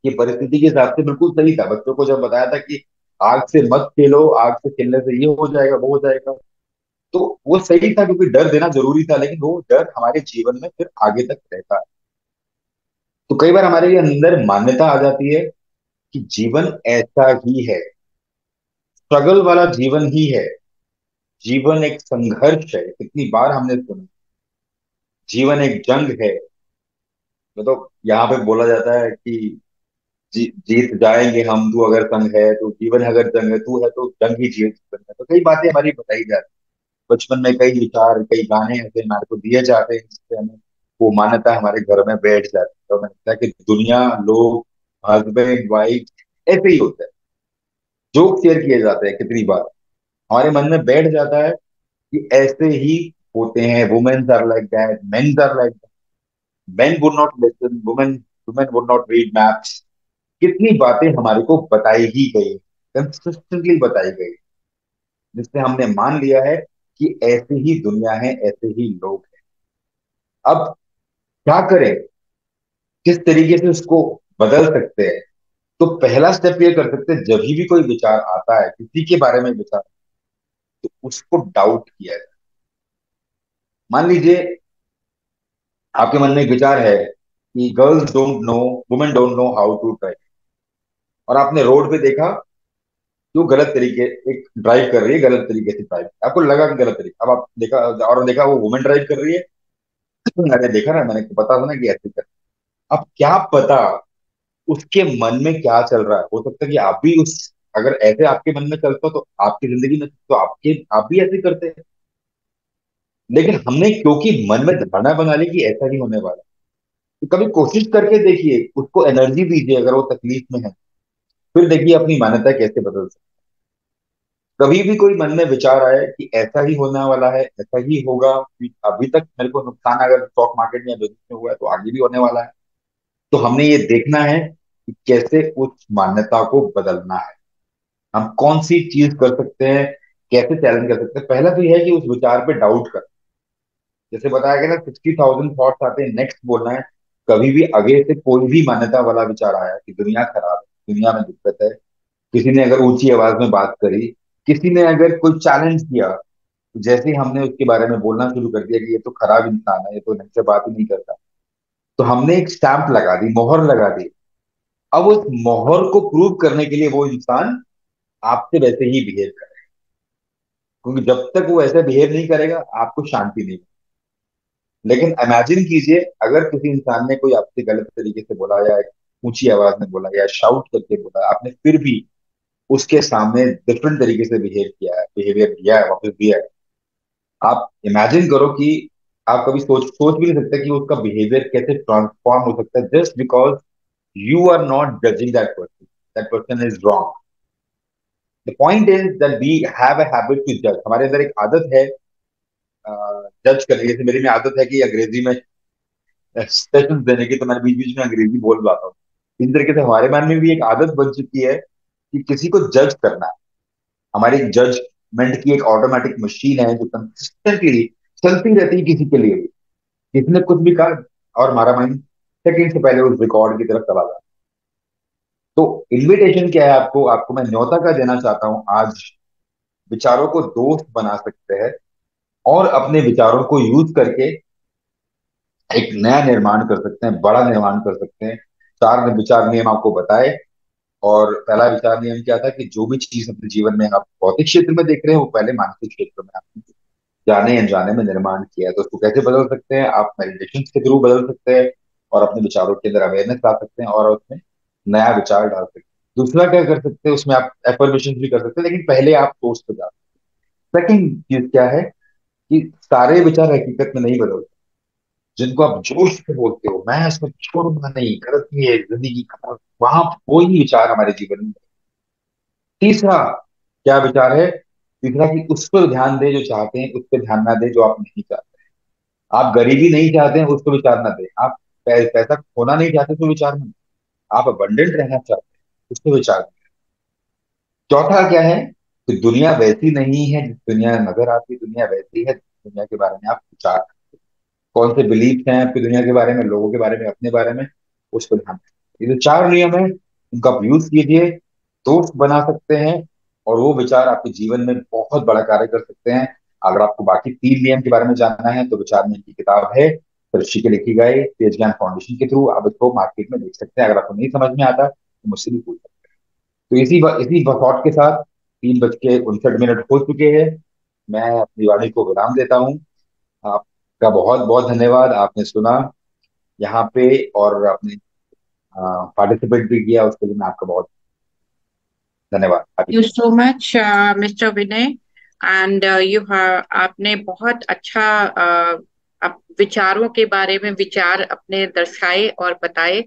की परिस्थिति के हिसाब से बिल्कुल सही था। बच्चों को जब बताया था कि आग से मत खेलो, आग से खेलने से ये हो जाएगा, वो हो जाएगा, तो वो सही था, क्योंकि डर देना जरूरी था। लेकिन वो डर हमारे जीवन में फिर आगे तक रहता है। तो कई बार हमारे अंदर मान्यता आ जाती है कि जीवन ऐसा ही है, स्ट्रगल वाला जीवन ही है, जीवन एक संघर्ष है। कितनी बार हमने सुना, जीवन एक जंग है। मतलब यहाँ पे बोला जाता है कि जीत जाएंगे हम, तू अगर संग है तो, जीवन अगर जंग है, तू है तो जंग ही जीत जीवन है। तो कई बातें हमारी बताई जाती हैं बचपन में, कई विचार, कई गाने ऐसे हमारे को दिए जाते हैं जिससे हमें वो मान्यता हमारे घर में बैठ जाती है। तो हमें लगता है कि दुनिया, लोग, हस्बैंड वाइफ ऐसे ही होता है। जोक शेयर किए जाते हैं, कितनी बार हमारे मन में बैठ जाता है कि ऐसे ही होते हैं। Womens are like that, mens are like that, men would not listen, women women would not read maps. कितनी बातें हमारे को बताई ही गई, कंसिस्टेंटली बताई गई, जिससे हमने मान लिया है कि ऐसी ही दुनिया है, ऐसे ही लोग हैं। अब क्या करें, किस तरीके से उसको बदल सकते हैं? तो पहला स्टेप ये कर सकते हैं, जब भी कोई विचार आता है, किसी के बारे में विचार, तो उसको डाउट किया जाए। मान लीजिए आपके मन में एक विचार है कि girls don't know, women don't know how to drive, और आपने रोड पे देखा कि वो गलत तरीके, एक ड्राइव कर रही है गलत तरीके से, ड्राइव आपको लगा कि गलत तरीका, अब आप देखा, और देखा वो वुमेन ड्राइव कर रही है, मैंने देखा ना, मैंने पता था ना कि ऐसे कर। अब क्या पता उसके मन में क्या चल रहा है, हो सकता है कि आप भी उस, अगर ऐसे आपके मन में चलता तो आपकी जिंदगी में तो आपके, आप भी ऐसे करते हैं। लेकिन हमने क्योंकि मन में धारणा बना ली कि ऐसा ही होने वाला है, तो कभी कोशिश करके देखिए, उसको एनर्जी दीजिए। अगर वो तकलीफ में है, फिर देखिए अपनी मान्यता कैसे बदल सकते। कभी भी कोई मन में विचार आए कि ऐसा ही होने वाला है, ऐसा ही होगा, कि अभी तक मेरे को नुकसान अगर स्टॉक मार्केट में या बिजनेस में हुआ है, तो आगे भी होने वाला है। तो हमने ये देखना है कि कैसे उस मान्यता को बदलना है, हम कौन सी चीज कर सकते हैं, कैसे चैलेंज कर सकते हैं। पहला तो यह है कि उस विचार पे डाउट कर, जैसे बताया गया ना, 60,000 थॉट्स आते हैं, नेक्स्ट बोलना है। कभी भी आगे से कोई भी मान्यता वाला विचार आया कि दुनिया खराब है, दुनिया में दिक्कत है, किसी ने अगर ऊंची आवाज में बात करी, किसी ने अगर कोई चैलेंज किया, तो जैसे ही हमने उसके बारे में बोलना शुरू कर दिया कि ये तो खराब इंसान है, ये तो ढंग से बात ही नहीं करता, तो हमने एक स्टैंप लगा दी, मोहर लगा दी। अब उस मोहर को प्रूव करने के लिए वो इंसान आपसे वैसे ही बिहेव करे, क्योंकि जब तक वो ऐसे बिहेव नहीं करेगा, आपको शांति नहीं। लेकिन इमेजिन कीजिए, अगर किसी इंसान ने कोई आपसे गलत तरीके से बोला, या ऊंची आवाज में बोला, या शाउट करके बोला, आपने फिर भी उसके सामने डिफरेंट तरीके से बिहेव किया है, बिहेवियर दिया है, वापस दिया है। आप इमेजिन करो कि आप कभी सोच सोच भी नहीं सकते कि उसका बिहेवियर कैसे ट्रांसफॉर्म हो सकता है, just because you are not judging that person is wrong. The point is that we have a habit to जज। हमारे अंदर एक आदत है जज करने की। जैसे मेरी में आदत है कि अंग्रेजी में सेशंस देने की, तो मैं बीच बीच में अंग्रेजी बोल जाता हूँ। इस तरीके से हमारे मन में भी एक आदत बन चुकी है कि किसी को जज करना है। हमारी जजमेंट की एक ऑटोमेटिक मशीन है जो कंसिस्टेंटली चलती रहती है किसी के लिए भी। किसी ने कुछ भी कहा और हमारा माइंड सेकंड से पहले उस रिकॉर्ड की तरफ चला जाता तो इनविटेशन क्या है आपको, आपको मैं न्योता का देना चाहता हूं आज। विचारों को दोस्त बना सकते हैं और अपने विचारों को यूज करके एक नया निर्माण कर सकते हैं, बड़ा निर्माण कर सकते हैं। चार विचार नियम आपको बताए। और पहला विचार नियम क्या था कि जो भी चीज अपने जीवन में आप भौतिक क्षेत्र में देख रहे हैं वो पहले मानसिक क्षेत्र में आपने जाने अनजाने में निर्माण किया है। तो उसको कैसे बदल सकते हैं, आप मेडिटेशन के थ्रू बदल सकते हैं और अपने विचारों के अंदर अवेयरनेस ला सकते हैं और उसमें नया विचार डाल सकते हैं। दूसरा क्या कर सकते हैं, उसमें आप एफर्मेशन भी कर सकते हैं, लेकिन पहले आप सोच पे जाओ। सेकंड चीज क्या है कि सारे विचार हकीकत में नहीं बदलते। जिनको आप जोश से बोलते हो मैं इसको छोड़ूंगा नहीं, गलत नहीं है, जिंदगी खराब, वहां वही विचार हमारे जीवन में। तीसरा क्या विचार है, तीसरा कि उस पर ध्यान दे जो चाहते हैं, उस पर ध्यान ना दे जो आप नहीं चाहते। आप गरीबी नहीं चाहते हैं, उस पर विचार ना दे। आप पैसा खोना नहीं चाहते तो विचार ना दे। आप अबंडेंट रहना चाहते हैं, उस पर विचार ना दे। चौथा क्या है कि दुनिया वैसी नहीं है जिस दुनिया नजर आती, दुनिया वैसी है जिस दुनिया के बारे में आप विचार, कौन से बिलीफ हैं आपकी दुनिया के बारे में, लोगों के बारे में, अपने बारे में, उस पर ध्यान दें। ये जो चार नियम है उनका आप यूज कीजिए, दोस्त बना सकते हैं और वो विचार आपके जीवन में बहुत बड़ा कार्य कर सकते हैं। अगर आपको बाकी तीन नियम के बारे में जानना है तो विचार नियम की किताब है ऋषि के लिखी गई, तेज ज्ञान फाउंडेशन के थ्रू आप इसको मार्केट में देख सकते हैं। अगर आपको नहीं समझ में आता तो मुझसे भी पूछ सकते हैं। तो इसी थॉट के साथ 3:59 हो चुके हैं। मैं अपनी वाणी को विराम देता हूँ। आपका बहुत बहुत धन्यवाद, आपने सुना यहाँ पे और आपने पार्टिसिपेट भी किया, उसके लिए मैं आपका बहुत धन्यवाद। You so much mister Vinay and you आपने बहुत अच्छा विचारों के बारे में विचार अपने दर्शाए और बताए।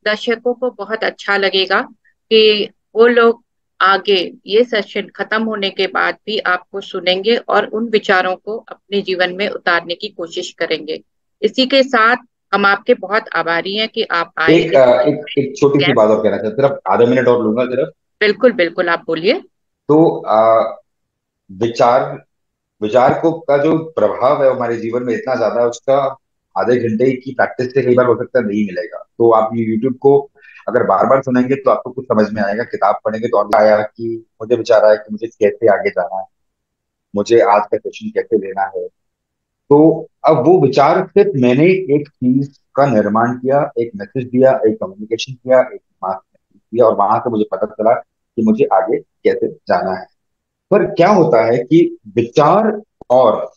दर्शकों को बहुत अच्छा लगेगा कि वो लोग आगे ये सेशन खत्म होने के बाद भी आपको सुनेंगे और उन विचारों को अपने जीवन में उतारने की कोशिश करेंगे। इसी के साथ हम आपके बहुत आभारी हैं कि आप आए एक इस एक छोटी सी बात और कहना चाहता हूँ, सिर्फ आधा मिनट और लूंगा सिर्फ। बिल्कुल बिल्कुल, आप बोलिए। तो विचार विचार को का जो प्रभाव है हमारे जीवन में इतना ज्यादा है, उसका आधे घंटे की प्रैक्टिस से कई बार हो सकता है नहीं मिलेगा। तो आप ये यूट्यूब को अगर बार बार सुनेंगे तो आपको कुछ समझ में आएगा, किताब पढ़ेंगे तो और आया कि मुझे विचार आया कि मुझे कैसे आगे जाना है, मुझे आज का सेशन कैसे लेना है। तो अब वो विचार सिर्फ मैंने एक चीज का निर्माण किया, एक मैसेज दिया, एक कम्युनिकेशन किया, एक मास दिया और वहां से मुझे पता चला कि मुझे आगे कैसे जाना है। पर क्या होता है कि विचार और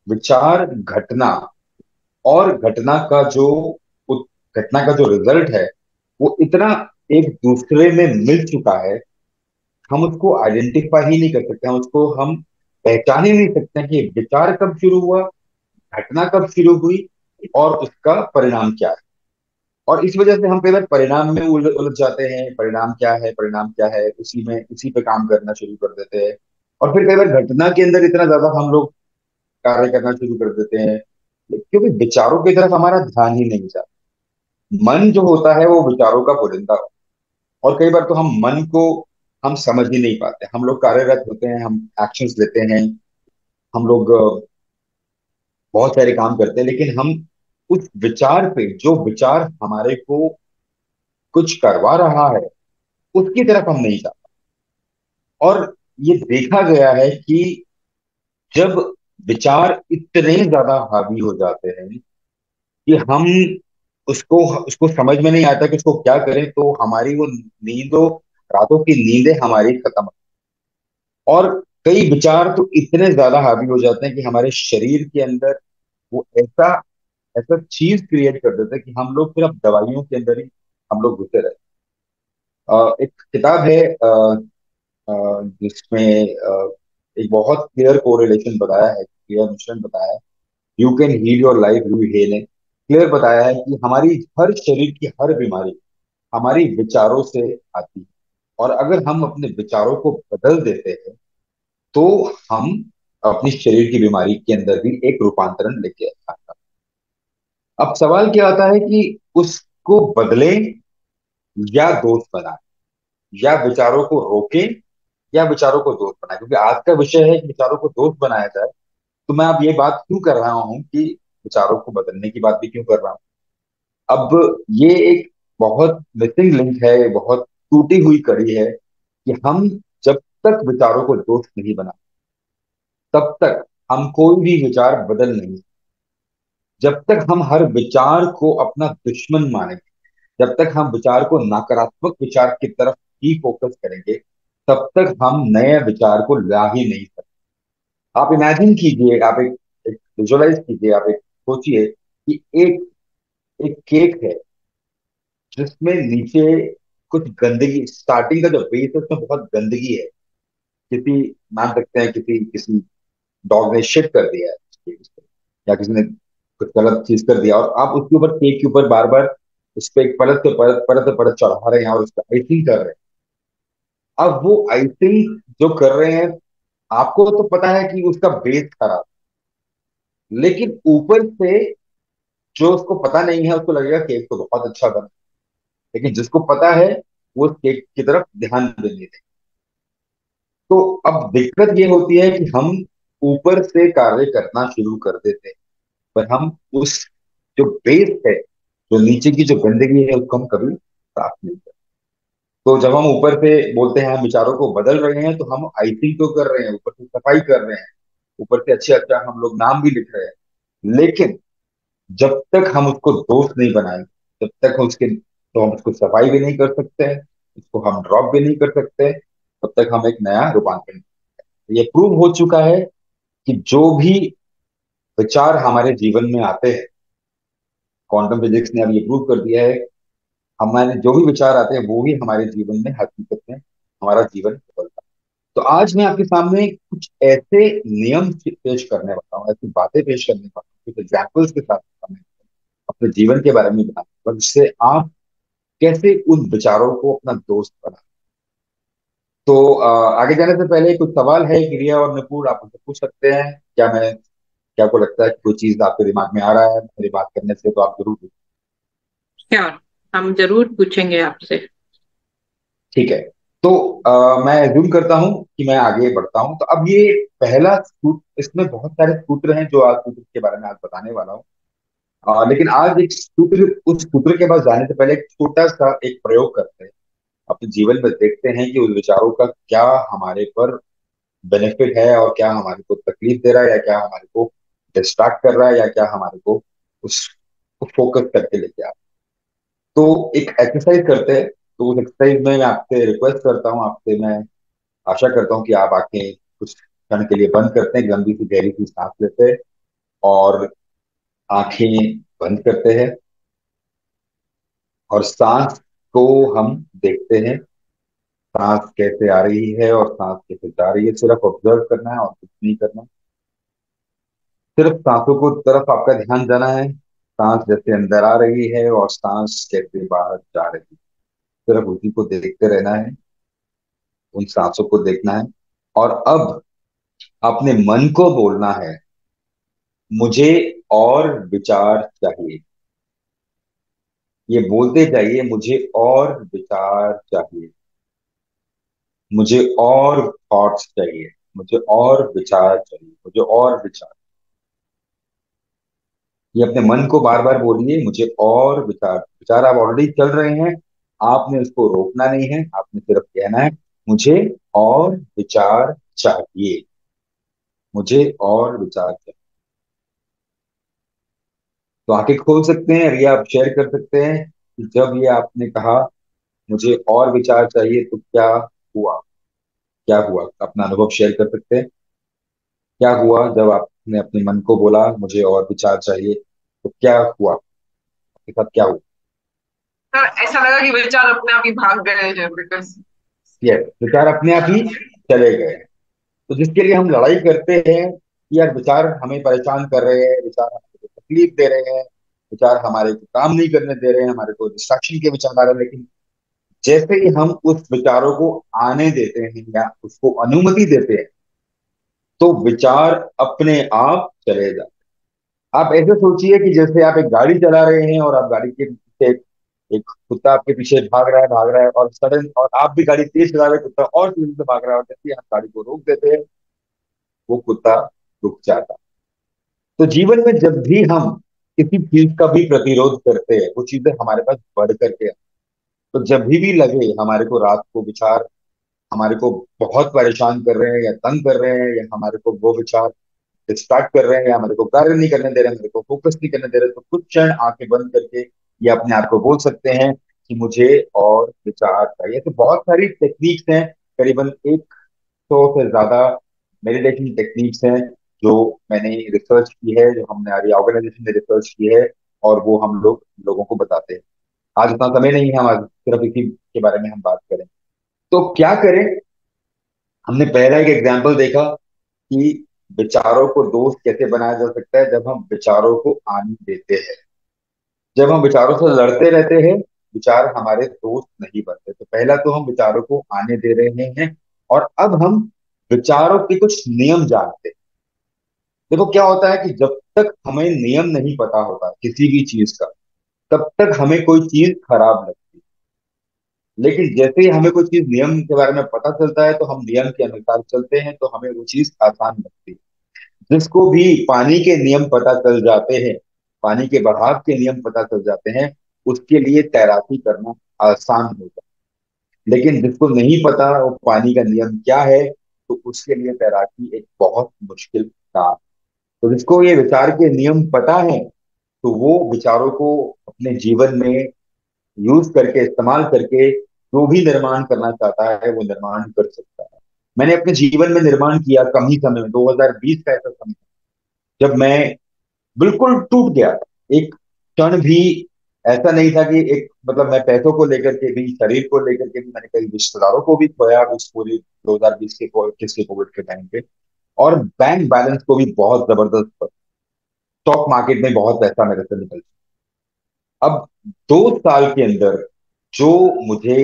विचार घटना और घटना का जो रिजल्ट है वो इतना एक दूसरे में मिल चुका है, हम उसको आइडेंटिफाई ही नहीं कर सकते, हम पहचान ही नहीं सकते हैं कि विचार कब शुरू हुआ, घटना कब शुरू हुई और उसका परिणाम क्या है। और इस वजह से हम कई बार परिणाम में उलझ जाते हैं, परिणाम क्या है, उसी पे काम करना शुरू कर देते हैं। और फिर कई बार घटना के अंदर इतना ज्यादा हम लोग कार्य करना शुरू कर देते हैं क्योंकि विचारों की तरफ हमारा ध्यान ही नहीं जाता। मन जो होता है वो विचारों का पुलिंदा होता है। और कई बार तो हम समझ ही नहीं पाते, हम लोग कार्यरत होते हैं, हम एक्शंस लेते हैं, हम लोग बहुत सारे काम करते हैं, लेकिन हम उस विचार पे, जो विचार हमारे को कुछ करवा रहा है, उसकी तरफ हम नहीं जाते। और ये देखा गया है कि जब विचार इतने ज्यादा हावी हो जाते हैं कि हम उसको उसको समझ में नहीं आता कि उसको क्या करें, तो हमारी वो नींदों रातों की नींदें हमारी खत्म। और कई विचार तो इतने ज्यादा हावी हो जाते हैं कि हमारे शरीर के अंदर वो ऐसा ऐसा चीज क्रिएट कर देता है कि हम लोग फिर अब दवाइयों के अंदर ही हम लोग घुसे रहते हैं। एक किताब है जिसमें एक बहुत क्लियर कोरिलेशन बताया है, क्लियर मिश्रण बताया है, you can heal your life you heal. Clear बताया है कि हमारी हर शरीर की हर बीमारी हमारी विचारों से आती है। और अगर हम अपने विचारों को बदल देते हैं तो हम अपनी शरीर की बीमारी के अंदर भी एक रूपांतरण लेके आता है। अब सवाल क्या आता है कि उसको बदलें या दोस्त बनाए, या विचारों को रोकें या विचारों को दोस्त बनाए। क्योंकि आज का विषय है कि विचारों को दोस्त बनाया जाए, तो मैं अब ये बात क्यों कर रहा हूं कि विचारों को बदलने की बात भी क्यों कर रहा हूं। अब ये एक बहुत मिसिंग लिंक है, बहुत टूटी हुई कड़ी है कि हम जब तक विचारों को दोस्त नहीं बना, तब तक हम कोई भी विचार बदल नहीं। जब तक हम हर विचार को अपना दुश्मन मानेंगे, जब तक हम विचार को नकारात्मक विचार की तरफ ही फोकस करेंगे, तब तक हम नए विचार को ला ही नहीं सकते। आप इमेजिन कीजिए, आप एक विजुअलाइज कीजिए, आप एक सोचिए कि एक एक केक है जिसमें नीचे कुछ गंदगी, स्टार्टिंग का जो बेस है उसमें बहुत गंदगी है। किसी, मान सकते हैं किसी किसी डॉग ने शिट कर दिया है उस केक पे, या किसी ने कुछ गलत चीज कर दिया, और आप उसके ऊपर, केक के ऊपर बार बार उस पर एक परत पे परत चढ़ा रहे हैं और उस पर आइसिंग कर रहे हैं। अब वो आइसिंग जो कर रहे हैं, आपको तो पता है कि उसका बेस खराब, लेकिन ऊपर से जो उसको पता नहीं है उसको लगेगा केक तो बहुत अच्छा बना, लेकिन जिसको पता है वो उस केक की तरफ ध्यान देने दे। तो अब दिक्कत ये होती है कि हम ऊपर से कार्य करना शुरू कर देते हैं, पर हम उस जो बेस है, जो नीचे की जो गंदगी है, उसको हम कभी साफ नहीं करते। तो जब हम ऊपर से बोलते हैं हम विचारों को बदल रहे हैं, तो हम आइसिंग तो कर रहे हैं, ऊपर से सफाई कर रहे हैं, ऊपर से अच्छे अच्छा हम लोग नाम भी लिख रहे हैं, लेकिन जब तक हम उसको दोस्त नहीं बनाएंगे, जब तक उसके, तो हम उसको सफाई भी नहीं कर सकते हैं, उसको हम ड्रॉप भी नहीं कर सकते, तब तक हम एक नया रूपांतरण। ये प्रूव हो चुका है कि जो भी विचार हमारे जीवन में आते हैं, क्वांटम फिजिक्स ने अब ये प्रूव कर दिया है, हमारे जो भी विचार आते हैं वो ही हमारे जीवन में हकीकत में हमारा जीवन बदलता है। तो आज मैं आपके सामने कुछ ऐसे नियम पेश करने वाला हूँ, ऐसी बातें पेश करने वाला हूँ, कुछ एग्जाम्पल्स के साथ हमें अपने जीवन के बारे में बताना, जिससे आप कैसे उन विचारों को अपना दोस्त बना। तो आगे जाने से पहले कुछ सवाल है क्रिया और नुपुर, आप मुझसे पूछ सकते हैं। क्या आपको लगता है कि कोई चीज आपके दिमाग में आ रहा है मेरी बात करने से, तो आप जरूर पूछें। श्योर, हम जरूर पूछेंगे आपसे। ठीक है। तो मैं एज्यूम करता हूँ कि मैं आगे बढ़ता हूँ। तो अब ये पहला सूत्र, इसमें बहुत सारे सूत्र हैं जो आज सूत्र के बारे में आज बताने वाला हूँ। लेकिन आज एक सूत्र, उस सूत्र के पास जाने से पहले एक छोटा सा एक प्रयोग करते हैं, अपने जीवन में देखते हैं कि उस विचारों का क्या हमारे पर बेनिफिट है, और क्या हमारे को तकलीफ दे रहा है, या क्या हमारे को डिस्ट्रैक्ट कर रहा है, या क्या हमारे को उस फोकस करके लेके आ रहा है। तो एक एक्सरसाइज करते हैं। तो उस एक्सरसाइज में मैं आपसे रिक्वेस्ट करता हूँ, आपसे मैं आशा करता हूँ कि आप आंखें कुछ क्षण के लिए बंद करते हैं, लंबी सी गहरी सी सांस लेते हैं और आंखें बंद करते हैं, और सांस को हम देखते हैं, सांस कैसे आ रही है और सांस कैसे जा रही है, सिर्फ ऑब्जर्व करना है और कुछ नहीं करना। सिर्फ सांसों को तरफ आपका ध्यान जाना है, सांस जैसे अंदर आ रही है और सांस कैसे बाहर जा रही है, सिर्फ उसी को देखते रहना है, उन सांसों को देखना है। और अब अपने मन को बोलना है, मुझे और विचार चाहिए। ये बोलते जाइए, मुझे और विचार चाहिए, मुझे और थॉट्स चाहिए, मुझे और विचार चाहिए, मुझे और विचार। ये अपने मन को बार बार बोलिए, मुझे और विचार। विचार आप ऑलरेडी चल रहे हैं, आपने उसको रोकना नहीं है, आपने सिर्फ कहना है, मुझे और विचार चाहिए, मुझे और विचार चाहिए। तो आंखें खोल सकते हैं, या आप शेयर कर सकते हैं कि जब ये आपने कहा मुझे और विचार चाहिए तो क्या हुआ, क्या हुआ, अपना अनुभव शेयर कर सकते हैं। क्या हुआ जब आपने अपने मन को बोला मुझे और विचार चाहिए, तो क्या हुआ आपके साथ, क्या हुआ? सर ऐसा लगा कि विचार अपने आप ही भाग गए हैं, बिकॉज यस, विचार अपने आप ही चले गए। तो जिसके लिए हम लड़ाई करते हैं कि यार विचार हमें परेशान कर रहे हैं, विचार हमें तकलीफ दे रहे हैं, विचार हमारे को काम नहीं करने दे रहे हैं, हमारे को डिस्ट्रैक्शन के विचार आ रहे हैं, लेकिन जैसे ही हम उस विचारों को आने देते हैं या उसको अनुमति देते हैं, तो विचार अपने आप चले जाते हैं। आप ऐसे सोचिए कि जैसे आप एक गाड़ी चला रहे हैं और आप गाड़ी के पीछे एक कुत्ता आपके पीछे भाग रहा है, और सडन, और आप भी गाड़ी तेज चला रहे हैं, कुत्ता और तेजी से भाग रहा है, और जैसे ही आप गाड़ी को रोक देते हैं, वो कुत्ता रुक जाता है। तो जीवन में जब भी हम किसी चीज का भी प्रतिरोध करते हैं, वो चीजें हमारे पास बढ़ करके आती हैं। तो जब भी लगे हमारे को रात को विचार हमारे को बहुत परेशान कर रहे हैं या तंग कर रहे हैं, या हमारे को वो विचार डिस्ट्रैक्ट कर रहे हैं, या हमारे को कार्य नहीं करने दे रहे हैं, हमारे को फोकस नहीं करने दे रहे, तो कुछ क्षण आंखें बंद करके ये अपने आप को बोल सकते हैं कि मुझे और विचार चाहिए। तो बहुत सारी टेक्निक्स हैं, करीबन 100 से ज्यादा मेडिटेशन टेक्निक्स हैं जो मैंने रिसर्च की है, जो हमने हमारी ऑर्गेनाइजेशन ने रिसर्च की है, और वो हम लोगों को बताते हैं। आज उतना समय नहीं है, हम आज सिर्फ इसी के बारे में हम बात करें। तो क्या करें? हमने पहला एक एग्जाम्पल देखा कि विचारों को दोस्त कैसे बनाया जा सकता है, जब हम विचारों को आने देते हैं। जब हम विचारों से लड़ते रहते हैं, विचार हमारे दोस्त नहीं बनते। तो पहला तो हम विचारों को आने दे रहे हैं, और अब हम विचारों के कुछ नियम जानते हैं। देखो क्या होता है कि जब तक हमें नियम नहीं पता होता किसी भी चीज का, तब तक हमें कोई चीज खराब लगती है। लेकिन जैसे ही हमें कोई चीज नियम के बारे में पता चलता है, तो हम नियम के अनुसार चलते हैं, तो हमें वो चीज आसान लगती है। जिसको भी पानी के नियम पता चल जाते हैं, पानी के बहाव के नियम पता चल जाते हैं, उसके लिए तैराकी करना आसान होता है। लेकिन जिसको नहीं पता वो पानी का नियम क्या है, तो उसके लिए तैराकी एक बहुत मुश्किल काम। तो जिसको ये विचार के नियम पता है, तो वो विचारों को अपने जीवन में यूज करके, इस्तेमाल करके, जो भी निर्माण करना चाहता है वो निर्माण कर सकता है। मैंने अपने जीवन में निर्माण किया कम ही समय में। 2020 का ऐसा समय जब मैं बिल्कुल टूट गया। एक क्षण भी ऐसा नहीं था कि एक मतलब मैं पैसों को लेकर के भी, शरीर को लेकर के भी, मैंने कई रिश्तेदारों को भी खोया उस पूरी 2020 के कोविड के टाइम पे। और बैंक बैलेंस को भी बहुत जबरदस्त, स्टॉक मार्केट में बहुत पैसा मेरे से निकल। अब 2 साल के अंदर जो मुझे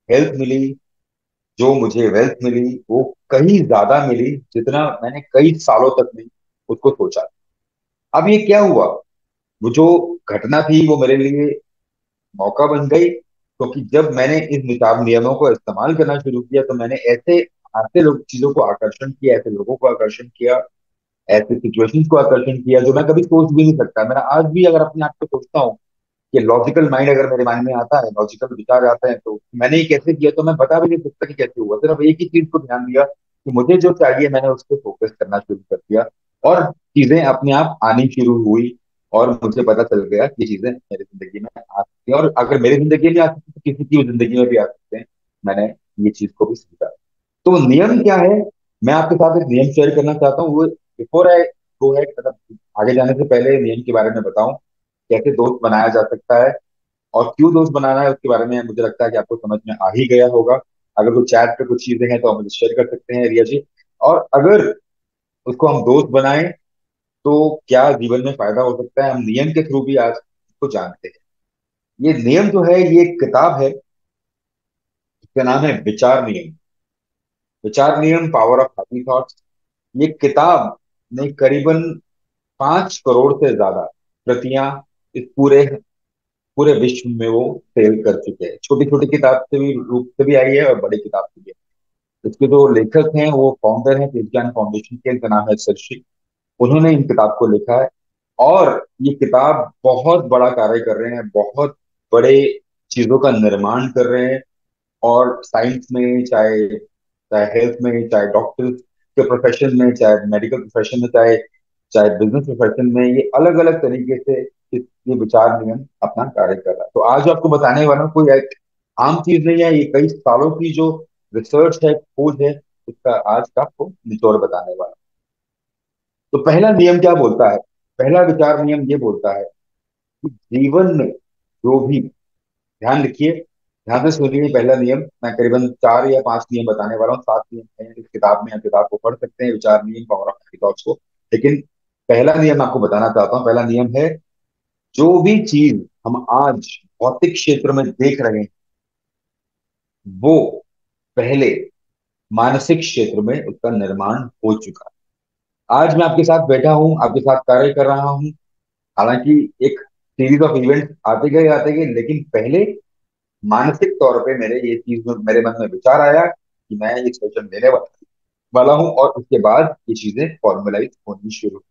हेल्थ मिली, जो मुझे वेल्थ मिली, वो कहीं ज्यादा मिली जितना मैंने कई सालों तक नहीं उसको सोचा। अब ये क्या हुआ? वो जो घटना थी वो मेरे लिए मौका बन गई, क्योंकि जब मैंने इन विचार नियमों को इस्तेमाल करना शुरू किया, तो मैंने ऐसे ऐसे लोग चीजों को आकर्षण किया, ऐसे लोगों को आकर्षण किया, ऐसे सिचुएशंस को आकर्षण किया जो मैं कभी सोच भी नहीं सकता। मेरा आज भी अगर अपने आप को सोचता हूँ कि लॉजिकल माइंड अगर मेरे माइंड में आता है, लॉजिकल विचार आते हैं, तो मैंने ये कैसे किया, तो मैं बता भी नहीं सकता कि कैसे हुआ। सिर्फ एक ही चीज को ध्यान दिया कि मुझे जो चाहिए, मैंने उस पर फोकस करना शुरू कर दिया, और चीजें अपने आप आनी शुरू हुई। और मुझे पता चल गया कि चीजें मेरी जिंदगी में आ सकती हैं, और अगर मेरी जिंदगी में आ सकती तो किसी की भी जिंदगी में भी आ सकते हैं। मैंने ये चीज को भी समझा। तो नियम क्या है? मैं आपके साथ एक नियम शेयर करना चाहता हूँ। वो बिफोर आई गो है, मतलब आगे जाने से पहले नियम के बारे में बताऊं, कैसे दोस्त बनाया जा सकता है और क्यों दोस्त बनाना है, उसके बारे में मुझे लगता है कि आपको समझ में आ ही गया होगा। अगर कोई चैट पे कुछ चीजें हैं तो आप मुझे शेयर कर सकते हैं, रिया जी। और अगर उसको हम दोस्त बनाएं तो क्या जीवन में फायदा हो सकता है, हम नियम के थ्रू भी आज इसको जानते हैं। ये नियम जो है, ये एक किताब है, इसका नाम है विचार नियम। विचार नियम, पावर ऑफ हैप्पी थॉट्स। ये किताब ने करीबन 5 करोड़ से ज्यादा प्रतियां इस पूरे पूरे विश्व में वो सेल कर चुके हैं। छोटी छोटी किताब से भी रूप से भी आई है, और बड़ी किताब से भी है। इसके जो लेखक हैं वो फाउंडर हैं तेज ज्ञान फाउंडेशन के, इनका नाम है सरशी। उन्होंने इन किताब को लिखा है, और ये किताब बहुत बड़ा कार्य कर रहे हैं, बहुत बड़े चीजों का निर्माण कर रहे हैं। और साइंस में, चाहे चाहे हेल्थ में, चाहे डॉक्टर्स के प्रोफेशन में, चाहे मेडिकल प्रोफेशन में, चाहे चाहे बिजनेस प्रोफेशन में, ये अलग अलग तरीके से ये विचार नियम अपना कार्य कर रहा है। तो आज जो आपको बताने वाला हूँ, कोई एक आम चीज नहीं है, ये कई सालों की जो रिसर्च है, खोज है, उसका आज का आपको निचोड़ बताने वाला हूं। तो पहला नियम क्या बोलता है? पहला विचार नियम ये बोलता है कि जीवन में जो भी, ध्यान रखिए, ध्यान से सुनिए। पहला नियम, मैं करीबन 4 या 5 नियम बताने वाला हूँ। 7 नियम हैं इस किताब में, आप किताब को पढ़ सकते हैं, विचार नियम, पावर ऑफ थॉट्स को। लेकिन पहला नियम आपको बताना चाहता हूँ। पहला नियम है, जो भी चीज हम आज भौतिक क्षेत्र में देख रहे हैं, वो पहले मानसिक क्षेत्र में उसका निर्माण हो चुका है। आज मैं आपके साथ बैठा हूँ, आपके साथ कार्य कर रहा हूँ, हालांकि एक सीरीज ऑफ इवेंट आते गए, लेकिन पहले मानसिक तौर पे मेरे ये चीज में, मेरे मन में विचार आया कि मैं ये सेशन लेने वाला हूँ, और उसके बाद ये चीजें फॉर्मुलाइज होनी शुरू।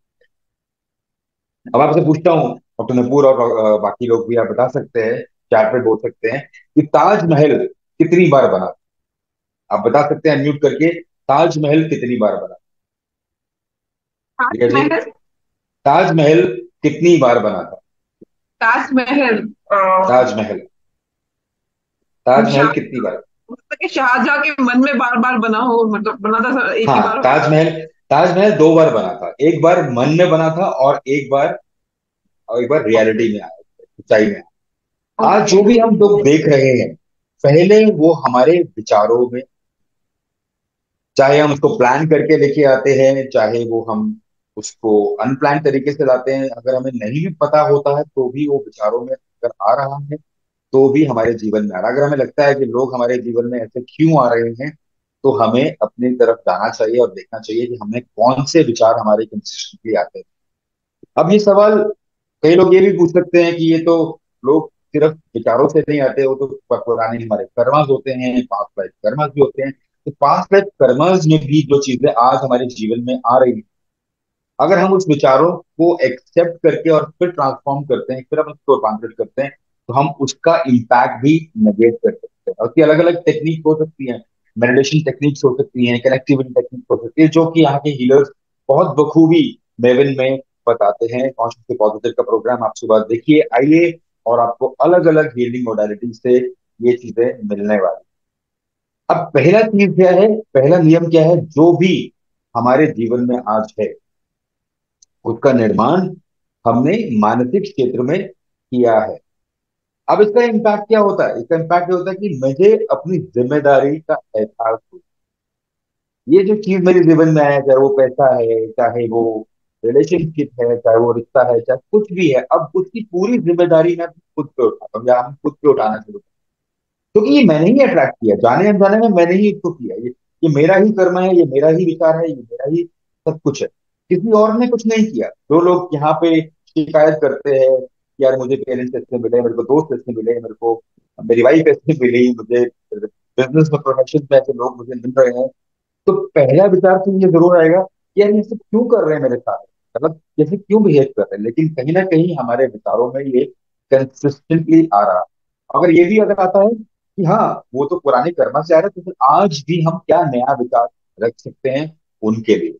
अब आपसे पूछता हूँ, डॉक्टर नूपुर और बाकी लोग भी आप बता सकते हैं चार पे बोल सकते हैं कि ताजमहल कितनी बार बना था? आप बता सकते हैं अनम्यूट करके, ताजमहल कितनी बार बना? ठीक है जी। ताजमहल। ताजमहल कितनी बार बना था? ताजमहल ताजमहल, शाह, ताजमहल कितनी बार? मतलब कि शाहजहां के मन में बार बार बना हो, मतलब बना था एक ही हाँ, बार। ताजमहल, ताजमहल दो बार बना था, एक बार मन में बना था और एक बार ओके। रियलिटी में आया, सच्चाई में आया। आज ओके। जो भी हम लोग देख रहे हैं, पहले वो हमारे विचारों में, चाहे हम उसको प्लान करके लेके आते हैं, चाहे वो हम उसको अनप्लान तरीके से लाते हैं, अगर हमें नहीं भी पता होता है तो भी वो विचारों में अगर आ रहा है तो भी हमारे जीवन में आ रहा है। अगर हमें लगता है कि लोग हमारे जीवन में ऐसे क्यों आ रहे हैं, तो हमें अपनी तरफ जाना चाहिए और देखना चाहिए कि हमें कौन से विचार हमारे कंसिस्टेंटली आते हैं। अब ये सवाल कई लोग ये भी पूछ सकते हैं कि ये तो लोग सिर्फ विचारों से नहीं आते, वो तो पुराने हमारे कर्मस होते हैं, पास्ट लाइफ कर्मस भी होते हैं। तो पास्ट लाइफ कर्मस में भी जो चीजें आज हमारे जीवन में आ रही हैं, अगर हम उस विचारों को एक्सेप्ट करके और फिर ट्रांसफॉर्म करते हैं, फिर हम उसको रूपांतरित करते हैं, तो हम उसका इम्पैक्ट भी नेगेट कर सकते हैं। और उसकी अलग अलग टेक्निक हो सकती हैं, मेडिटेशन टेक्निक्स हो सकती हैं, कनेक्टिविटी टेक्निक हो सकती है, जो कि यहाँ के हीलर्स बहुत बखूबी मेवन में बताते हैं। कॉन्शियस पॉजिटिव का प्रोग्राम आप सुबह देखिए, आइए, और आपको अलग अलग हीलिंग मोडालिटी से ये चीजें मिलने वाली। अब पहला चीज क्या है, पहला नियम क्या है, जो भी हमारे जीवन में आज है उसका निर्माण हमने मानसिक क्षेत्र में किया है। अब इसका इम्पैक्ट क्या होता है, इसका इम्पैक्ट ये होता है कि मुझे अपनी जिम्मेदारी का एहसास हो। ये जो चीज मेरे जीवन में आया, चाहे वो पैसा है, चाहे वो रिलेशनशिप है, चाहे वो रिश्ता है, चाहे कुछ भी है, अब उसकी पूरी जिम्मेदारी मैं खुद पे उठाता हूँ, या हम खुद पे उठाना शुरू करते हैं। क्योंकि ये मैंने ही अट्रैक्ट किया, जाने अनजाने में मैंने ही इसको किया। ये मेरा ही कर्म है, ये मेरा ही विचार है, ये मेरा ही सब कुछ है। किसी और ने कुछ नहीं किया। जो लोग यहाँ पे शिकायत करते हैं कि यार मुझे पेरेंट्स ऐसे मिले, मेरे को दोस्त ऐसे मिले, मेरे को मेरी वाइफ ऐसे मिली, मुझे बिजनेस में प्रोफेशन में ऐसे लोग मुझे मिल रहे हैं, तो पहला विचार तो ये जरूर आएगा कि यार ये सब क्यों कर रहे हैं मेरे साथ, मतलब जैसे क्यों बिहेव कर रहे हैं। लेकिन कहीं ना कहीं हमारे विचारों में ये कंसिस्टेंटली आ रहा है। अगर ये भी अगर आता है कि हाँ वो तो पुराने कर्म से आ रहा है, तो फिर आज भी हम क्या नया विचार रख सकते हैं उनके लिए।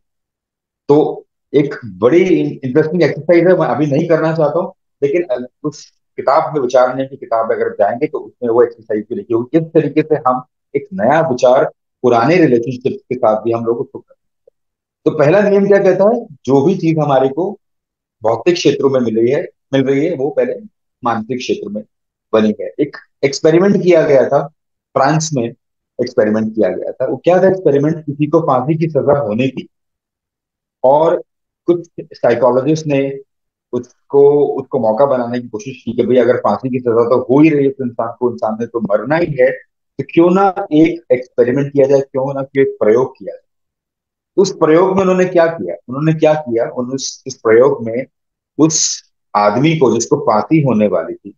तो एक बड़ी इंटरेस्टिंग एक्सरसाइज है, मैं अभी नहीं करना चाहता हूँ, लेकिन उस किताब में, विचारने की किताब में अगर जाएंगे तो उसमें वो एक्सरसाइज भी लिखी होगी, किस तरीके से हम एक नया विचार पुराने रिलेशनशिप के साथ भी हम लोग उसको करते हैं। तो पहला नियम क्या कहता है, जो भी चीज हमारे को भौतिक क्षेत्रों में मिल रही है, वो पहले मानसिक क्षेत्र में बनी है। एक एक्सपेरिमेंट किया गया था फ्रांस में, एक्सपेरिमेंट किया गया था। वो क्या था एक्सपेरिमेंट, किसी को फांसी की सजा होने की, और कुछ साइकोलॉजिस्ट ने उसको उसको मौका बनाने की कोशिश की कि भाई अगर फांसी की सजा तो हो ही रही है तो इंसान को, इंसान ने तो मरना ही है, तो क्यों ना एक एक्सपेरिमेंट किया जाए, क्यों ना कि एक प्रयोग किया जाए। उस प्रयोग में उन्होंने उस प्रयोग में उस आदमी को जिसको फांसी होने वाली थी,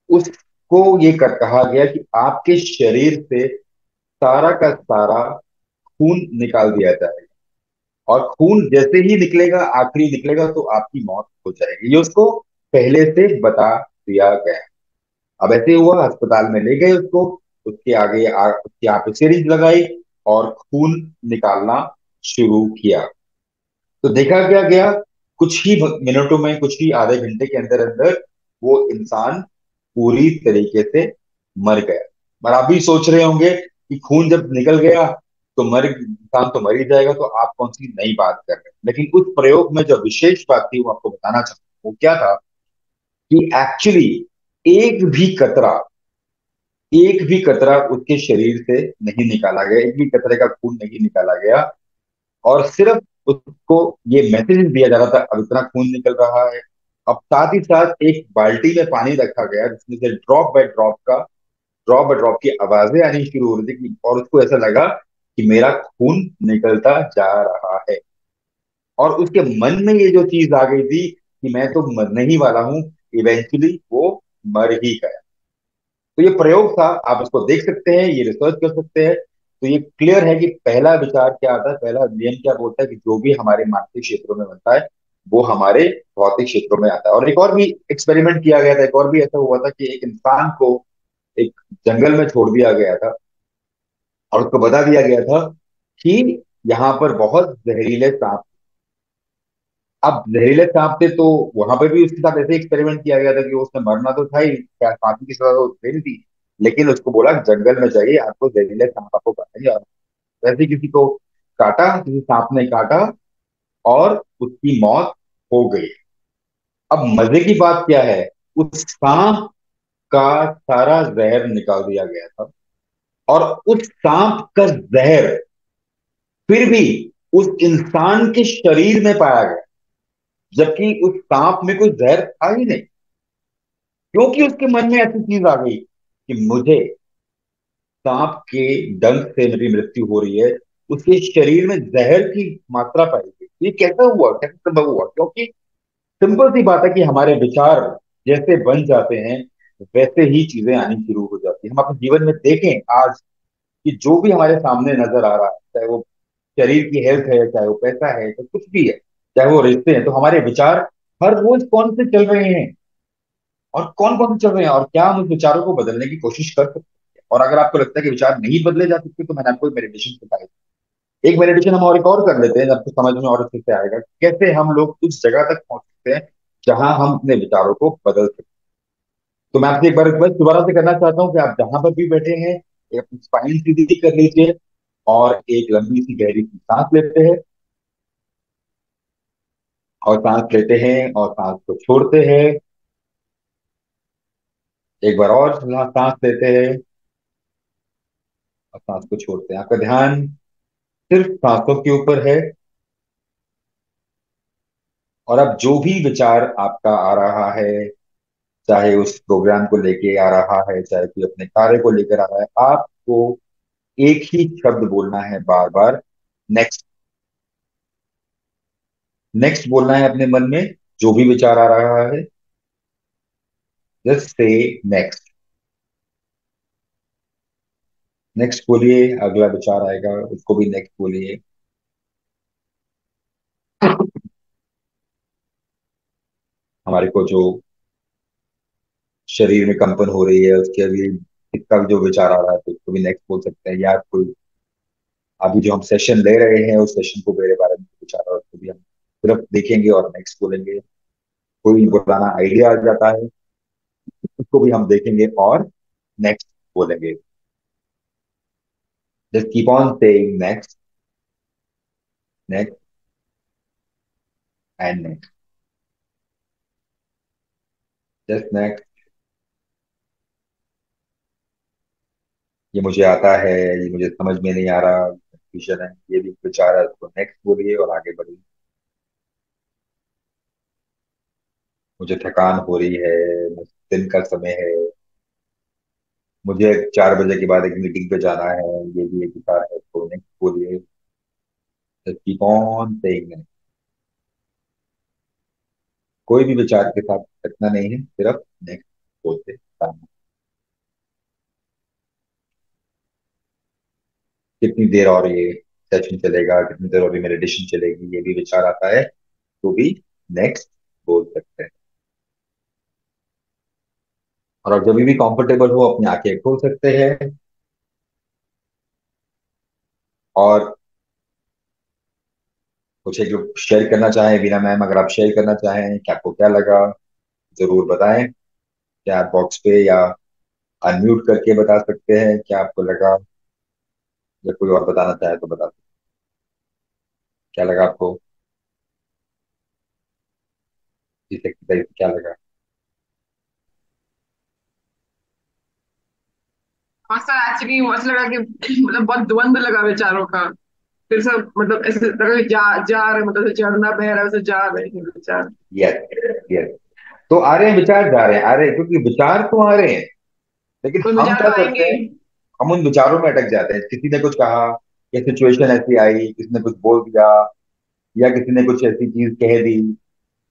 उसको ये कहा गया कि आपके शरीर से सारा का सारा खून निकाल दिया जाए, और खून जैसे ही निकलेगा, आखिरी निकलेगा, तो आपकी मौत हो जाएगी। ये उसको पहले से बता दिया गया। अब ऐसे हुआ, अस्पताल में ले गए उसको, उसके आगे उसके यहाँ पे सिरिंज लगाई और खून निकालना शुरू किया। तो देखा क्या गया, कुछ ही मिनटों में, कुछ ही आधे घंटे के अंदर अंदर वो इंसान पूरी तरीके से मर गया। और आप भी सोच रहे होंगे कि खून जब निकल गया तो मर, इंसान तो मर ही जाएगा, तो आप कौन सी नई बात कर रहे हैं। लेकिन उस प्रयोग में जो विशेष बात थी वो आपको बताना चाहता हूँ, वो क्या था कि एक्चुअली एक भी कतरा एक भी कतरा उसके शरीर से नहीं निकाला गया, एक भी कतरे का खून नहीं निकाला गया। और सिर्फ उसको ये मैसेज दिया जा रहा था अब इतना खून निकल रहा है। अब साथ ही साथ एक बाल्टी में पानी रखा गया जिसमें से ड्रॉप बाय ड्रॉप की आवाजें आनी शुरू हो रही थी, और उसको ऐसा लगा कि मेरा खून निकलता जा रहा है। और उसके मन में ये जो चीज आ गई थी कि मैं तो मरने ही वाला हूँ, इवेंचुअली वो मर ही गया। तो ये प्रयोग था, आप इसको देख सकते हैं, ये रिसर्च कर सकते हैं। तो ये क्लियर है कि पहला विचार क्या आता है, पहला नियम क्या बोलता है कि जो भी हमारे मानसिक क्षेत्रों में बनता है वो हमारे भौतिक क्षेत्रों में आता है। और एक और भी एक्सपेरिमेंट किया गया था, एक और भी ऐसा हुआ था कि एक इंसान को एक जंगल में छोड़ दिया गया था और उसको बता दिया गया था कि यहाँ पर बहुत जहरीले सांप। अब जहरीले सांप थे तो वहां पर भी उसके साथ ऐसे एक्सपेरिमेंट किया गया था कि उसने मरना तो था ही, क्या फांसी की सजा तो दे थी, लेकिन उसको बोला जंगल में जाइए, आपको जहरीले सांप आपको काटेंगे। और वैसे किसी को काटा, किसी सांप ने काटा और उसकी मौत हो गई। अब मजे की बात क्या है, उस सांप का सारा जहर निकाल दिया गया था और उस सांप का जहर फिर भी उस इंसान के शरीर में पाया गया, जबकि उस सांप में कोई जहर था ही नहीं। क्योंकि उसके मन में ऐसी चीज आ गई कि मुझे सांप के डंक से मेरी मृत्यु हो रही है, उसके शरीर में जहर की मात्रा पाई गई। ये कैसा हुआ, कैसे संभव हुआ? क्योंकि सिंपल सी बात है कि हमारे विचार जैसे बन जाते हैं वैसे ही चीजें आनी शुरू हो जाती है। हम अपने जीवन में देखें आज कि जो भी हमारे सामने नजर आ रहा है, चाहे वो शरीर की हेल्थ है, चाहे वो पैसा है, चाहे कुछ भी है, चाहे वो रिश्ते हैं, तो हमारे विचार हर रोज कौन से चल रहे हैं और कौन कौन से चल रहे हैं, और क्या हम उस विचारों को बदलने की कोशिश कर सकते हैं। और अगर आपको लगता है कि विचार नहीं बदले जा सकते, तो मैंने आपको एक मेडिटेशन सिखाई। एक मेडिटेशन हम और एक और कर लेते हैं, आपको समझ में और अच्छे से आएगा कि कैसे हम लोग उस जगह तक पहुंच सकते हैं जहां हम अपने विचारों को बदल सकते हैं। तो मैं आपसे एक बार रिक्वेस्ट दोबारा से करना चाहता हूँ कि आप जहां पर भी बैठे हैं, एक अपनी स्पाइन सीधी कर लीजिए और एक लंबी सी गहरी सी सांस लेते हैं, और सांस लेते हैं और सांस को छोड़ते हैं। एक बार और सांस लेते हैं और सांस को छोड़ते हैं। आपका ध्यान सिर्फ सांसों के ऊपर है। और अब जो भी विचार आपका आ रहा है, चाहे उस प्रोग्राम को लेके आ रहा है, चाहे कोई अपने कार्य को लेकर आ रहा है, आपको एक ही शब्द बोलना है बार बार, नेक्स्ट। नेक्स्ट बोलना है अपने मन में, जो भी विचार आ रहा है जस्ट से नेक्स्ट। नेक्स्ट बोलिए, अगला विचार आएगा उसको भी नेक्स्ट बोलिए। हमारे को जो शरीर में कंपन हो रही है उसके अभी इसका भी जो विचार आ रहा है तो उसको भी नेक्स्ट बोल सकते हैं, या कोई अभी जो हम सेशन ले रहे हैं उस सेशन को मेरे बारे में विचार आ रहा है उसको भी हम सिर्फ देखेंगे और नेक्स्ट बोलेंगे। कोई पुराना आइडिया आ जाता है उसको भी हम देखेंगे और नेक्स्ट बोलेंगे। Just keep on saying next, next and next, just next. ये मुझे आता है, ये मुझे समझ में नहीं आ रहा, कंफ्यूजन है, ये भी विचार है, उसको नेक्स्ट बोलिए और आगे बढ़िए। मुझे थकान हो रही है, दिन का समय है, मुझे 4 बजे के बाद एक मीटिंग पे जाना है, ये भी एक विचार है, तो नेक्स्ट बोलिए। Just keep on saying next. कोई भी विचार के साथ रखना नहीं है, सिर्फ नेक्स्ट बोलते रहना। कितनी देर और ये सेशन चलेगा, कितनी देर और ये मेडिटेशन चलेगी, ये भी विचार आता है तो भी नेक्स्ट बोल सकते हैं। और आप जब भी कंफर्टेबल हो अपनी आंखें खोल सकते हैं और कुछ एक जो शेयर करना चाहें, बिना मैम अगर आप शेयर करना चाहें कि आपको क्या लगा, जरूर बताएं। चैट बॉक्स पे या अनम्यूट करके बता सकते हैं क्या आपको लगा, या कोई और बताना चाहे तो बता सकते हैं। क्या लगा आपको इस एक्सरसाइज से, क्या लगा? हाँ सर, एक्चुअली ऐसा लगा कि मतलब बहुत द्वंद लगा विचारों का। फिर सब मतलब ऐसे लगा कि जा रहे, मतलब ऐसे झरना बह रहा है वैसे जा रहे हैं विचार। Yes, yes. तो आ रहे हैं विचार, जा रहे हैं, आ रहे हैं, क्योंकि विचार तो आ रहे हैं, लेकिन कोई हम विचार क्या तो करते आएंगे हैं, ही। हम उन विचारों में अटक जाते हैं। किसी ने कुछ कहा, या सिचुएशन ऐसी आई, किसी ने कुछ बोल दिया, या किसी ने कुछ ऐसी चीज कह दी,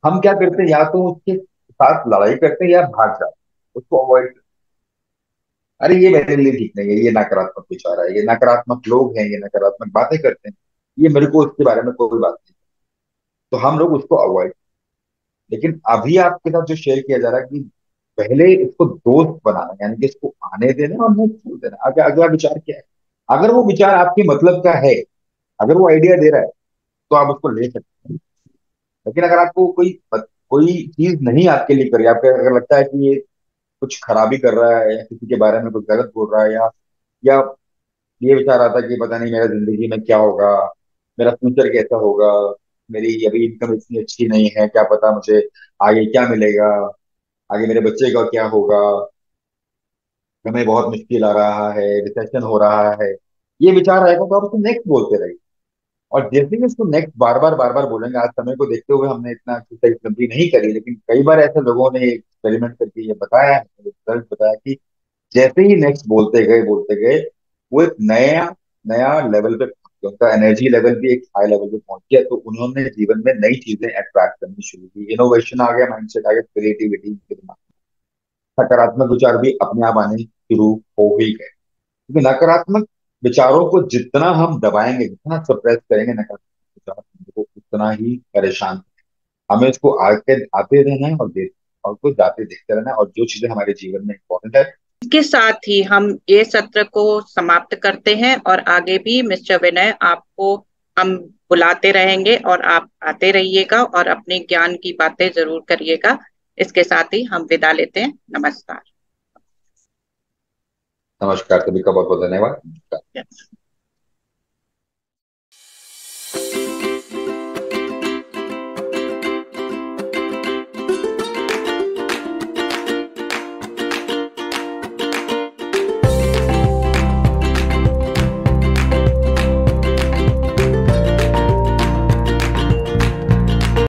हम क्या करते हैं, या तो उसके साथ लड़ाई करते हैं या भाग जाते हैं, उसको अवॉइड। अरे ये मेरे लिए ठीक नहीं है, ये नकारात्मक विचार है, ये नकारात्मक लोग हैं, ये नकारात्मक बातें करते हैं, ये मेरे को उसके बारे में कोई बात नहीं, तो हम लोग उसको अवॉइड। लेकिन अभी आपके साथ जो शेयर किया जा रहा है कि पहले इसको दोस्त बनाना, यानी कि इसको आने देना और मुंह खोल देना। अगर अगला विचार क्या है, अगर वो विचार आपके मतलब का है, अगर वो आइडिया दे रहा है, तो आप उसको ले सकते हैं। लेकिन अगर आपको कोई चीज नहीं आपके लिए करी, आपको अगर लगता है कि ये कुछ खराबी कर रहा है या किसी के बारे में कुछ गलत बोल रहा है, या ये विचार आता है कि पता नहीं मेरा जिंदगी में क्या होगा, मेरा फ्यूचर कैसा होगा, मेरी अभी इनकम इतनी अच्छी नहीं है, क्या पता मुझे आगे क्या मिलेगा, आगे मेरे बच्चे का क्या होगा, हमें बहुत मुश्किल आ रहा है, रिसेशन हो रहा है, ये विचार आएगा तो आप उसको नेक्स्ट बोलते रहिए। और जैसे ही उसको नेक्स्ट बार बार बोलेंगे, आज समय को देखते हुए हमने इतना एक्सरसाइज कभी नहीं करी, लेकिन कई बार ऐसे लोगों ने एक्सपेरिमेंट करके ये बताया है, रिजल्ट बताया कि जैसे ही नेक्स्ट बोलते गए, वो एक नया नया लेवल पे पहुंच गया, उनका एनर्जी लेवल भी एक हाई लेवल पे पहुंच गया, तो उन्होंने जीवन में नई चीजें अट्रैक्ट करनी शुरू की, इनोवेशन आ गया, माइंडसेट आ गया, क्रिएटिविटी उनके दिमाग में, सकारात्मक विचार भी अपने आप आने शुरू हो ही गए। क्योंकि नकारात्मक विचारों को जितना हम दबाएंगे, जितना सप्रेस करेंगे नकारात्मक विचार, वो उतना ही परेशान। हमें इसको आगे आते रहना है और उसको जाते देखते रहना है, और जो चीजें हमारे जीवन में इंपॉर्टेंट है। इसके साथ ही हम ये सत्र को समाप्त करते हैं, और आगे भी मिस्टर विनय आपको हम बुलाते रहेंगे और आप आते रहिएगा और अपने ज्ञान की बातें जरूर करिएगा। इसके साथ ही हम विदा लेते हैं। नमस्कार। नमस्कार, सभी का बहुत बहुत धन्यवाद। Yes.